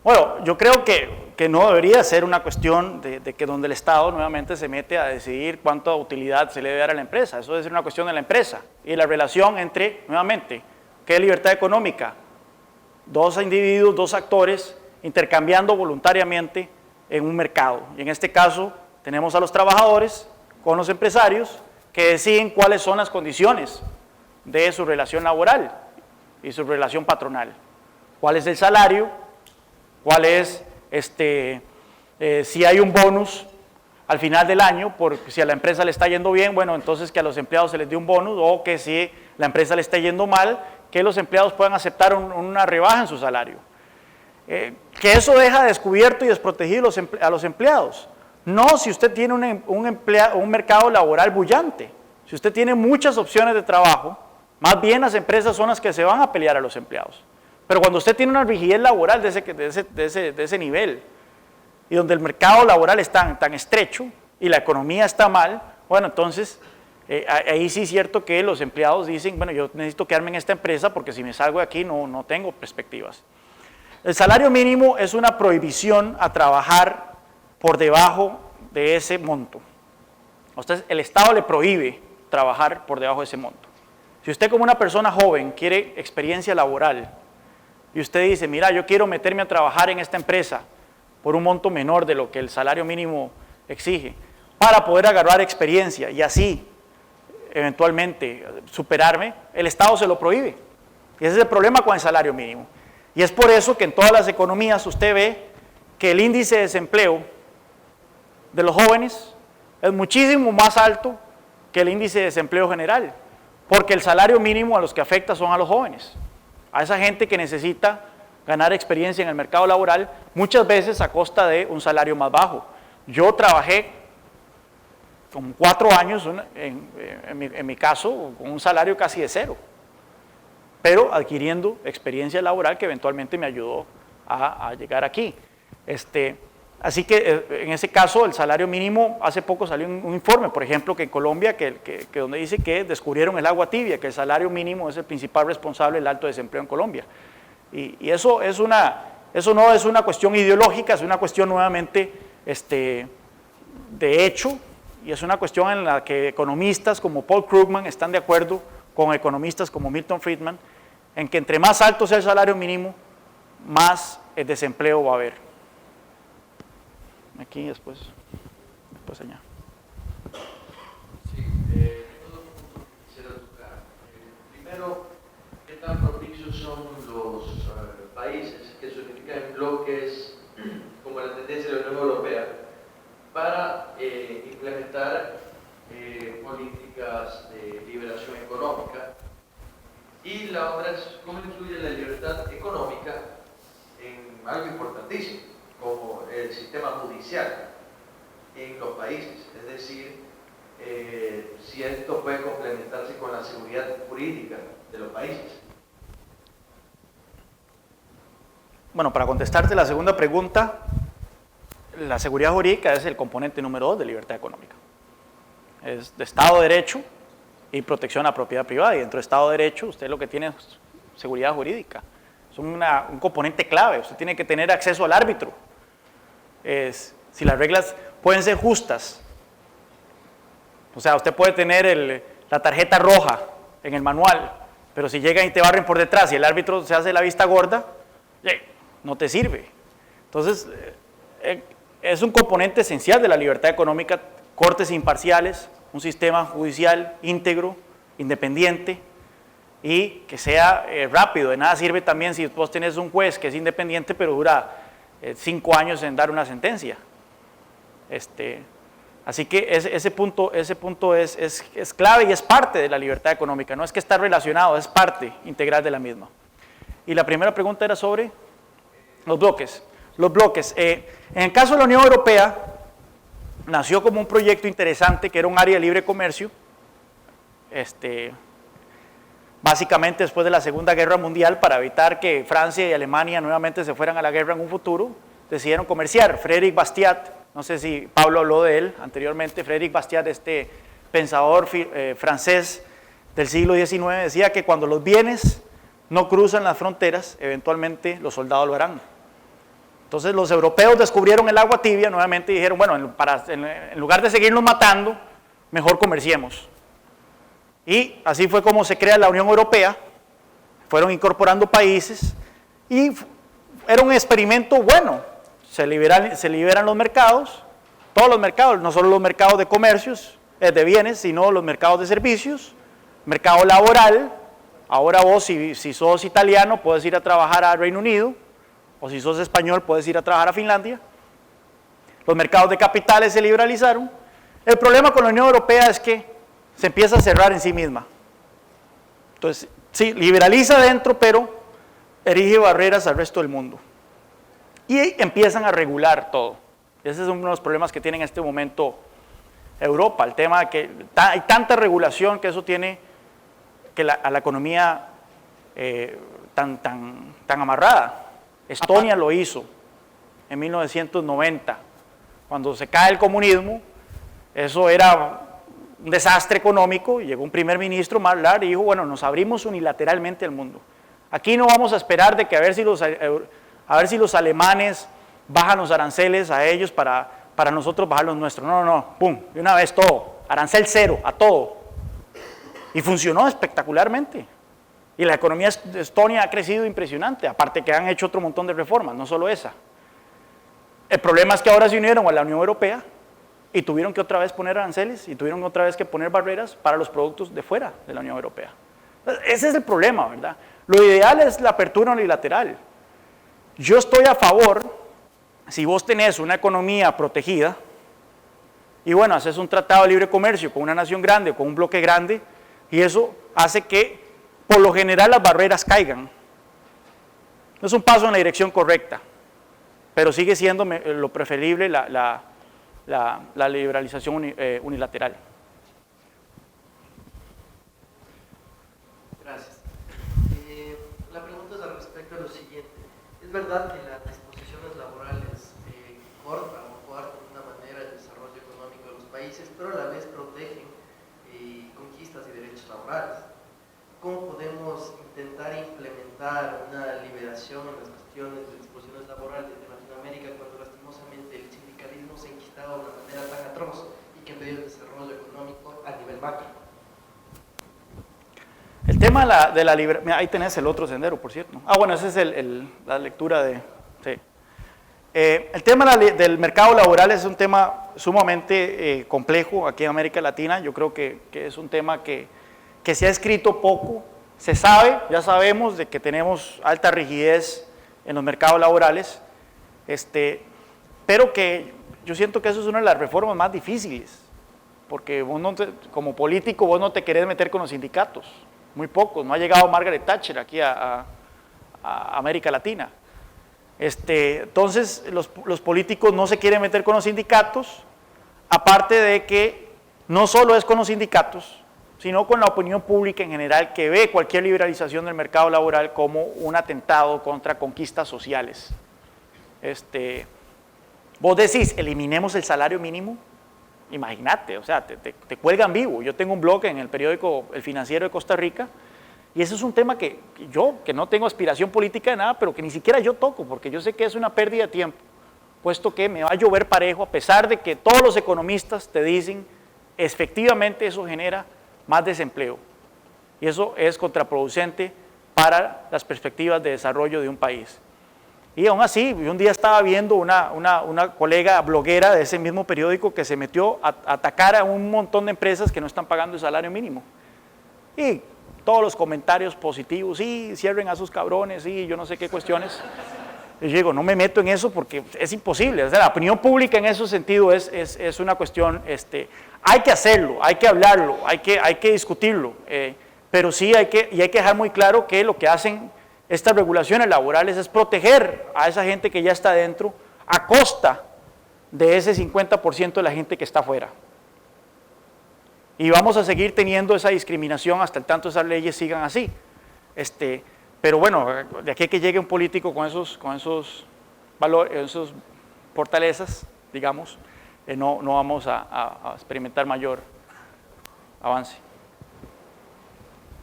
Bueno, yo creo que no debería ser una cuestión de que donde el Estado nuevamente se mete a decidir cuánta utilidad se le debe dar a la empresa. Eso debe ser una cuestión de la empresa. Y la relación entre, nuevamente, ¿qué es libertad económica? Dos individuos, dos actores intercambiando voluntariamente en un mercado. Y en este caso tenemos a los trabajadores con los empresarios que deciden cuáles son las condiciones de su relación laboral y su relación patronal. ¿Cuál es el salario? ¿Cuál es, si hay un bonus al final del año, porque si a la empresa le está yendo bien, bueno, entonces que a los empleados se les dé un bonus, o que si la empresa le está yendo mal, que los empleados puedan aceptar una rebaja en su salario. Que eso deja descubierto y desprotegido a los empleados. No si usted tiene un mercado laboral bullante, si usted tiene muchas opciones de trabajo, más bien las empresas son las que se van a pelear a los empleados. Pero cuando usted tiene una rigidez laboral de ese nivel, y donde el mercado laboral es tan estrecho y la economía está mal, bueno, entonces ahí sí es cierto que los empleados dicen, bueno, yo necesito quedarme en esta empresa porque si me salgo de aquí no tengo perspectivas. El salario mínimo es una prohibición a trabajar por debajo de ese monto. Entonces, el Estado le prohíbe trabajar por debajo de ese monto. Si usted como una persona joven quiere experiencia laboral y usted dice, mira, yo quiero meterme a trabajar en esta empresa por un monto menor de lo que el salario mínimo exige, para poder agarrar experiencia y así eventualmente superarme, el Estado se lo prohíbe. Y ese es el problema con el salario mínimo. Y es por eso que en todas las economías usted ve que el índice de desempleo de los jóvenes es muchísimo más alto que el índice de desempleo general, porque el salario mínimo a los que afecta son a los jóvenes, a esa gente que necesita ganar experiencia en el mercado laboral, muchas veces a costa de un salario más bajo. Yo trabajé como 4 años, en mi caso, con un salario casi de 0, pero adquiriendo experiencia laboral que eventualmente me ayudó a llegar aquí. Así que en ese caso el salario mínimo, hace poco salió un informe, por ejemplo, que en Colombia, que donde dice que descubrieron el agua tibia, que el salario mínimo es el principal responsable del alto desempleo en Colombia. Y eso no es una cuestión ideológica, es una cuestión nuevamente de hecho, y es una cuestión en la que economistas como Paul Krugman están de acuerdo con economistas como Milton Friedman, en que entre más alto sea el salario mínimo, más desempleo va a haber. Aquí después allá. Sí, dos puntos que quisiera tocar. Primero, ¿qué tan propicios son los países que se unifican en bloques, como la tendencia de la Unión Europea, para implementar políticas de liberación económica? Y la otra es cómo influye la libertad económica en algo importantísimo, como el sistema judicial en los países, es decir, si esto puede complementarse con la seguridad jurídica de los países. Bueno, para contestarte la segunda pregunta, la seguridad jurídica es el componente número 2 de libertad económica. Es de Estado de Derecho y protección a la propiedad privada, y dentro de Estado de Derecho usted lo que tiene es seguridad jurídica. Es un componente clave. Usted tiene que tener acceso al árbitro. Si las reglas pueden ser justas, o sea, usted puede tener la tarjeta roja en el manual, pero si llegan y te barren por detrás y el árbitro se hace la vista gorda, no te sirve. Entonces, es un componente esencial de la libertad económica, cortes imparciales, un sistema judicial íntegro, independiente y que sea rápido. De nada sirve también si vos tenés un juez que es independiente pero dura 5 años en dar una sentencia. Así que ese punto es clave y es parte de la libertad económica, no es que está relacionado, es parte integral de la misma. Y la primera pregunta era sobre los bloques. En el caso de la Unión Europea, nació como un proyecto interesante que era un área de libre comercio, básicamente después de la Segunda Guerra Mundial, para evitar que Francia y Alemania nuevamente se fueran a la guerra en un futuro, decidieron comerciar. Frédéric Bastiat, no sé si Pablo habló de él anteriormente, Frédéric Bastiat, pensador francés del siglo XIX, decía que cuando los bienes no cruzan las fronteras, eventualmente los soldados lo harán. Entonces los europeos descubrieron el agua tibia nuevamente y dijeron, bueno, en lugar de seguirnos matando, mejor comerciemos. Y así fue como se crea la Unión Europea, fueron incorporando países y era un experimento bueno. Se liberan los mercados, todos los mercados, no solo los mercados de comercios, de bienes, sino los mercados de servicios, mercado laboral. Ahora vos, si sos italiano, puedes ir a trabajar a Reino Unido, o si sos español, puedes ir a trabajar a Finlandia. Los mercados de capitales se liberalizaron. El problema con la Unión Europea es que se empieza a cerrar en sí misma. Entonces, sí, liberaliza dentro, pero erige barreras al resto del mundo. Y empiezan a regular todo. Ese es uno de los problemas que tiene en este momento Europa, el tema de que hay tanta regulación que eso tiene que a la economía tan amarrada. Estonia lo hizo en 1990, cuando se cae el comunismo, eso era un desastre económico, y llegó un primer ministro, Marlar, y dijo, bueno, nos abrimos unilateralmente al mundo. Aquí no vamos a esperar de que a ver si los alemanes bajan los aranceles a ellos para nosotros bajar los nuestros. No, no, no, pum, de una vez todo, arancel cero a todo. Y funcionó espectacularmente. Y la economía de Estonia ha crecido impresionante, aparte que han hecho otro montón de reformas, no solo esa. El problema es que ahora se unieron a la Unión Europea y tuvieron que otra vez poner aranceles y tuvieron otra vez que poner barreras para los productos de fuera de la Unión Europea. Ese es el problema, ¿verdad? Lo ideal es la apertura unilateral. Yo estoy a favor, si vos tenés una economía protegida, y bueno, haces un tratado de libre comercio con una nación grande, con un bloque grande, y eso hace que, por lo general, las barreras caigan. No es un paso en la dirección correcta, pero sigue siendo lo preferible la liberalización unilateral. Gracias. La pregunta es al respecto de lo siguiente. Es verdad que las disposiciones laborales cortan o coartan de una manera el desarrollo económico de los países, pero a la vez protegen conquistas y derechos laborales. ¿Cómo podemos intentar implementar una liberación en las cuestiones de disposiciones laborales de Latinoamérica cuando lastimosamente el sindicalismo se ha enquistado de una manera tan atroz y que impide el desarrollo económico a nivel macro? El tema de la libertad, ahí tenés el otro sendero, por cierto. Ah, bueno, esa es la lectura de... Sí. El tema del mercado laboral es un tema sumamente complejo aquí en América Latina. Yo creo que es un tema que se ha escrito poco. Se sabe, ya sabemos de que tenemos alta rigidez en los mercados laborales, pero que yo siento que eso es una de las reformas más difíciles, porque vos como político vos no te querés meter con los sindicatos, muy pocos, no ha llegado Margaret Thatcher aquí a América Latina. Entonces los políticos no se quieren meter con los sindicatos, aparte de que no solo es con los sindicatos, sino con la opinión pública en general, que ve cualquier liberalización del mercado laboral como un atentado contra conquistas sociales. Vos decís, eliminemos el salario mínimo, imagínate, o sea, te cuelgan vivo. Yo tengo un blog en el periódico El Financiero de Costa Rica, y ese es un tema que yo, que no tengo aspiración política de nada, pero que ni siquiera yo toco, porque yo sé que es una pérdida de tiempo, puesto que me va a llover parejo, a pesar de que todos los economistas te dicen, efectivamente eso genera más desempleo, y eso es contraproducente para las perspectivas de desarrollo de un país. Y aún así, un día estaba viendo una colega bloguera de ese mismo periódico que se metió a atacar a un montón de empresas que no están pagando el salario mínimo, y todos los comentarios positivos, sí, cierren a sus cabrones, sí, yo no sé qué cuestiones. Y yo digo, no me meto en eso porque es imposible. O sea, la opinión pública en ese sentido es una cuestión, hay que hacerlo, hay que hablarlo, hay que discutirlo, pero sí hay que dejar muy claro que lo que hacen estas regulaciones laborales es proteger a esa gente que ya está dentro a costa de ese 50% de la gente que está afuera. Y vamos a seguir teniendo esa discriminación hasta el tanto esas leyes sigan así. Pero bueno, de aquí a que llegue un político con esos valores, esas fortalezas, digamos, no vamos a experimentar mayor avance.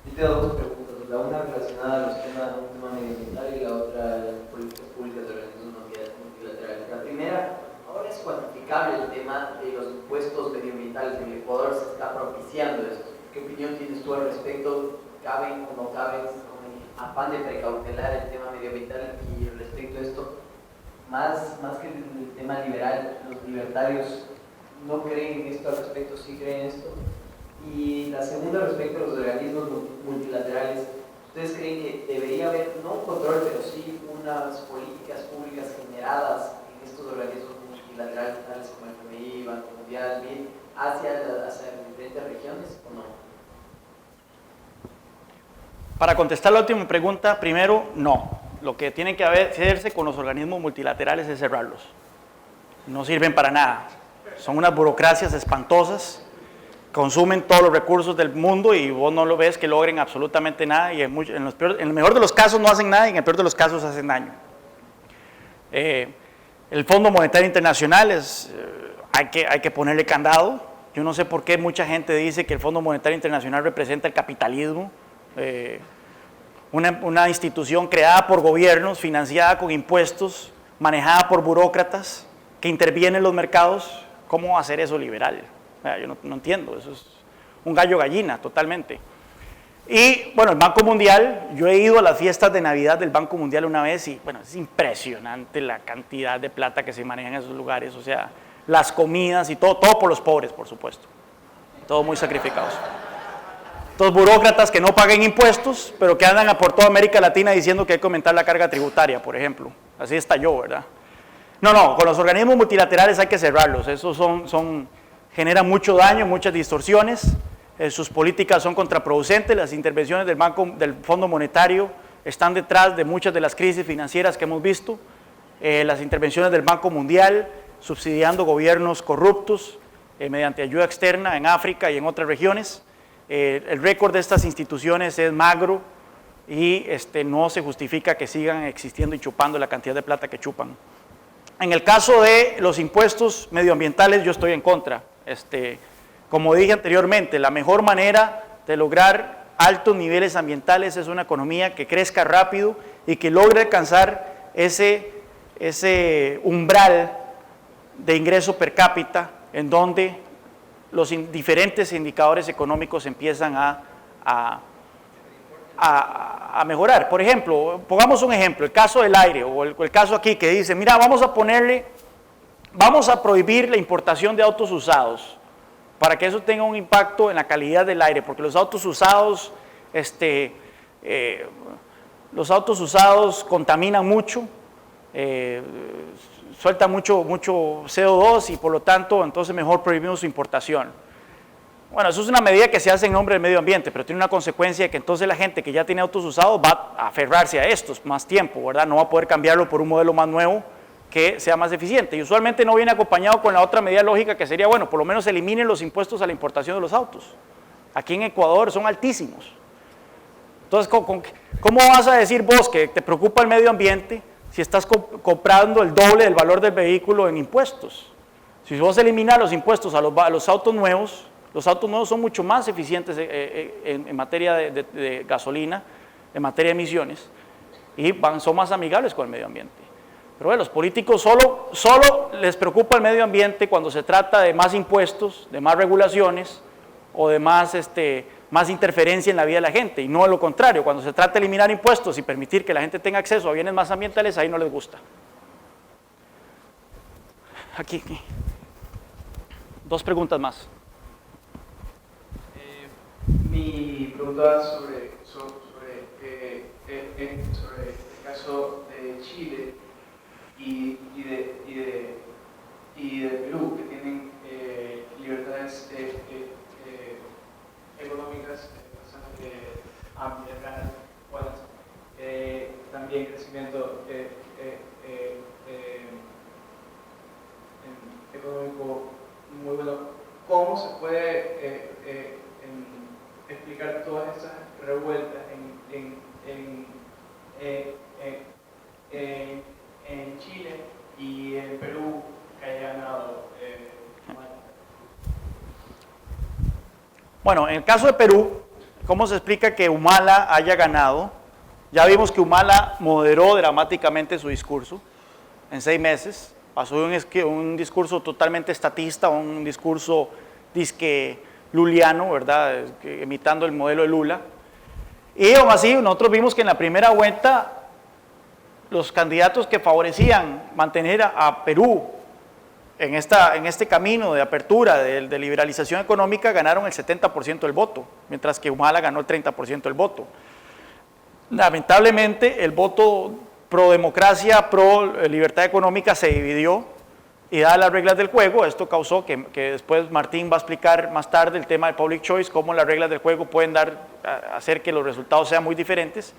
Yo te hago dos preguntas, la una relacionada a los temas de un tema medioambiental y la otra a las políticas públicas de organismos multilaterales. La primera, ahora es cuantificable el tema de los impuestos medioambientales en el Ecuador, se está propiciando esto. ¿Qué opinión tienes tú al respecto? ¿Caben o no caben? Afán de precautelar el tema medioambiental, y respecto a esto, más que el tema liberal, los libertarios no creen en esto al respecto, sí creen en esto. Y la segunda, respecto a los organismos multilaterales, ¿ustedes creen que debería haber, no un control, pero sí unas políticas públicas generadas en estos organismos multilaterales, tales como el FMI, Banco Mundial, hacia diferentes regiones o no? Para contestar la última pregunta, primero, no. Lo que tiene que hacerse con los organismos multilaterales es cerrarlos. No sirven para nada. Son unas burocracias espantosas, consumen todos los recursos del mundo y vos no lo ves que logren absolutamente nada y en el mejor de los casos no hacen nada y en el peor de los casos hacen daño. El Fondo Monetario Internacional hay que ponerle candado. Yo no sé por qué mucha gente dice que el Fondo Monetario Internacional representa el capitalismo. Una institución creada por gobiernos, financiada con impuestos, manejada por burócratas que intervienen en los mercados. ¿Cómo va a ser eso liberal? Yo no entiendo, eso es un gallo gallina totalmente. Y bueno, el Banco Mundial, yo he ido a las fiestas de Navidad del Banco Mundial una vez y bueno, es impresionante la cantidad de plata que se maneja en esos lugares, o sea, las comidas y todo por los pobres, por supuesto, todos muy sacrificados. Estos burócratas que no paguen impuestos, pero que andan por toda América Latina diciendo que hay que aumentar la carga tributaria, por ejemplo. Así estalló, ¿verdad? No, con los organismos multilaterales hay que cerrarlos. Esos generan mucho daño, muchas distorsiones. Sus políticas son contraproducentes. Las intervenciones del Fondo Monetario están detrás de muchas de las crisis financieras que hemos visto. Las intervenciones del Banco Mundial, subsidiando gobiernos corruptos mediante ayuda externa en África y en otras regiones. El récord de estas instituciones es magro y no se justifica que sigan existiendo y chupando la cantidad de plata que chupan. En el caso de los impuestos medioambientales, yo estoy en contra. Como dije anteriormente, la mejor manera de lograr altos niveles ambientales es una economía que crezca rápido y que logre alcanzar ese umbral de ingreso per cápita en donde los diferentes indicadores económicos empiezan a mejorar. Por ejemplo, pongamos un ejemplo, el caso del aire, o el caso aquí que dice, mira, vamos a prohibir la importación de autos usados, para que eso tenga un impacto en la calidad del aire, porque los autos usados contaminan mucho, suelta mucho CO2 y por lo tanto, entonces mejor prohibimos su importación. Bueno, eso es una medida que se hace en nombre del medio ambiente, pero tiene una consecuencia de que entonces la gente que ya tiene autos usados va a aferrarse a estos más tiempo, ¿verdad? No va a poder cambiarlo por un modelo más nuevo que sea más eficiente. Y usualmente no viene acompañado con la otra medida lógica que sería, bueno, por lo menos eliminen los impuestos a la importación de los autos. Aquí en Ecuador son altísimos. Entonces, ¿cómo vas a decir vos que te preocupa el medio ambiente si estás comprando el doble del valor del vehículo en impuestos? Si vos eliminas los impuestos a los autos nuevos son mucho más eficientes en materia de gasolina, en materia de emisiones, y son más amigables con el medio ambiente. Pero bueno, los políticos solo les preocupa el medio ambiente cuando se trata de más impuestos, de más regulaciones o de más interferencia en la vida de la gente, y no lo contrario. Cuando se trata de eliminar impuestos y permitir que la gente tenga acceso a bienes más ambientales, ahí no les gusta. Aquí. Dos preguntas más. Mi pregunta va sobre el caso de Chile y de Perú, que tienen libertades económicas bastante amplias, buenas, también crecimiento económico muy bueno. ¿Cómo se puede explicar todas esas revueltas en Chile y en Perú que haya ganado Bueno, en el caso de Perú, ¿cómo se explica que Humala haya ganado? Ya vimos que Humala moderó dramáticamente su discurso en 6 meses, pasó de un discurso totalmente estatista a un discurso disque luliano, ¿verdad? Imitando el modelo de Lula. Y aún así, nosotros vimos que en la primera vuelta los candidatos que favorecían mantener a Perú en este camino de apertura, de liberalización económica, ganaron el 70% del voto, mientras que Humala ganó el 30% del voto. Lamentablemente, el voto pro democracia, pro libertad económica se dividió. Y dadas las reglas del juego, esto causó que después Martín va a explicar más tarde el tema de public choice, cómo las reglas del juego pueden hacer que los resultados sean muy diferentes,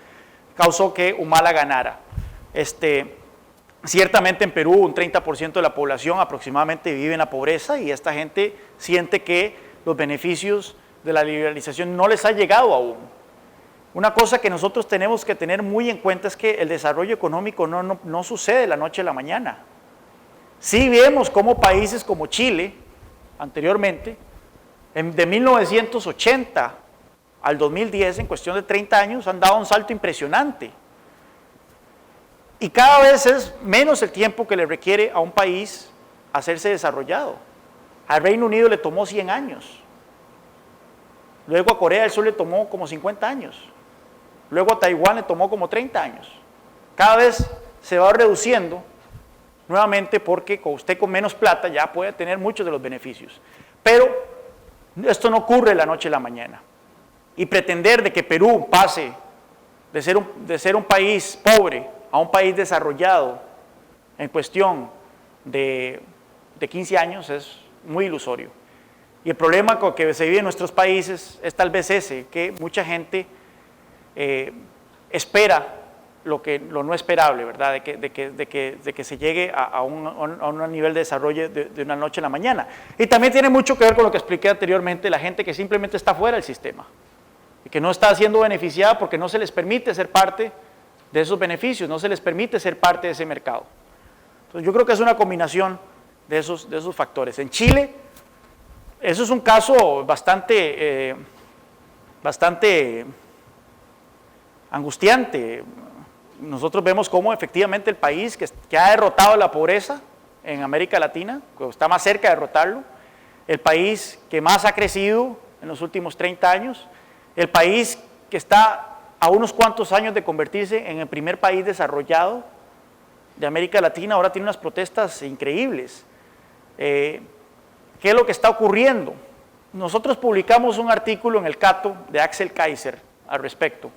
causó que Humala ganara. Ciertamente en Perú un 30% de la población aproximadamente vive en la pobreza y esta gente siente que los beneficios de la liberalización no les ha llegado aún. Una cosa que nosotros tenemos que tener muy en cuenta es que el desarrollo económico no sucede de la noche a la mañana. Sí vemos cómo países como Chile, anteriormente, de 1980 al 2010, en cuestión de 30 años, han dado un salto impresionante. Y cada vez es menos el tiempo que le requiere a un país hacerse desarrollado. Al Reino Unido le tomó 100 años. Luego a Corea del Sur le tomó como 50 años. Luego a Taiwán le tomó como 30 años. Cada vez se va reduciendo nuevamente porque usted con menos plata ya puede tener muchos de los beneficios. Pero esto no ocurre de la noche a la mañana. Y pretender de que Perú pase de ser un país pobre a un país desarrollado en cuestión de 15 años es muy ilusorio. Y el problema con que se vive en nuestros países es tal vez ese, que mucha gente espera lo no esperable, ¿verdad? De que se llegue a un nivel de desarrollo de una noche a la mañana. Y también tiene mucho que ver con lo que expliqué anteriormente, la gente que simplemente está fuera del sistema y que no está siendo beneficiada porque no se les permite ser parte de esos beneficios, no se les permite ser parte de ese mercado. Entonces yo creo que es una combinación de esos factores. En Chile, eso es un caso bastante angustiante. Nosotros vemos cómo efectivamente el país que ha derrotado la pobreza en América Latina, que está más cerca de derrotarlo, el país que más ha crecido en los últimos 30 años, el país que está a unos cuantos años de convertirse en el primer país desarrollado de América Latina, ahora tiene unas protestas increíbles. ¿Qué es lo que está ocurriendo? Nosotros publicamos un artículo en el Cato de Axel Kaiser al respecto.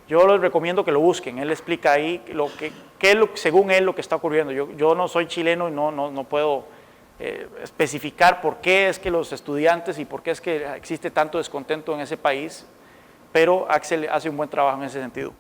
Yo les recomiendo que lo busquen, él explica ahí según él lo que está ocurriendo. Yo no soy chileno y no puedo especificar por qué es que los estudiantes y por qué es que existe tanto descontento en ese país, pero Axel hace un buen trabajo en ese sentido.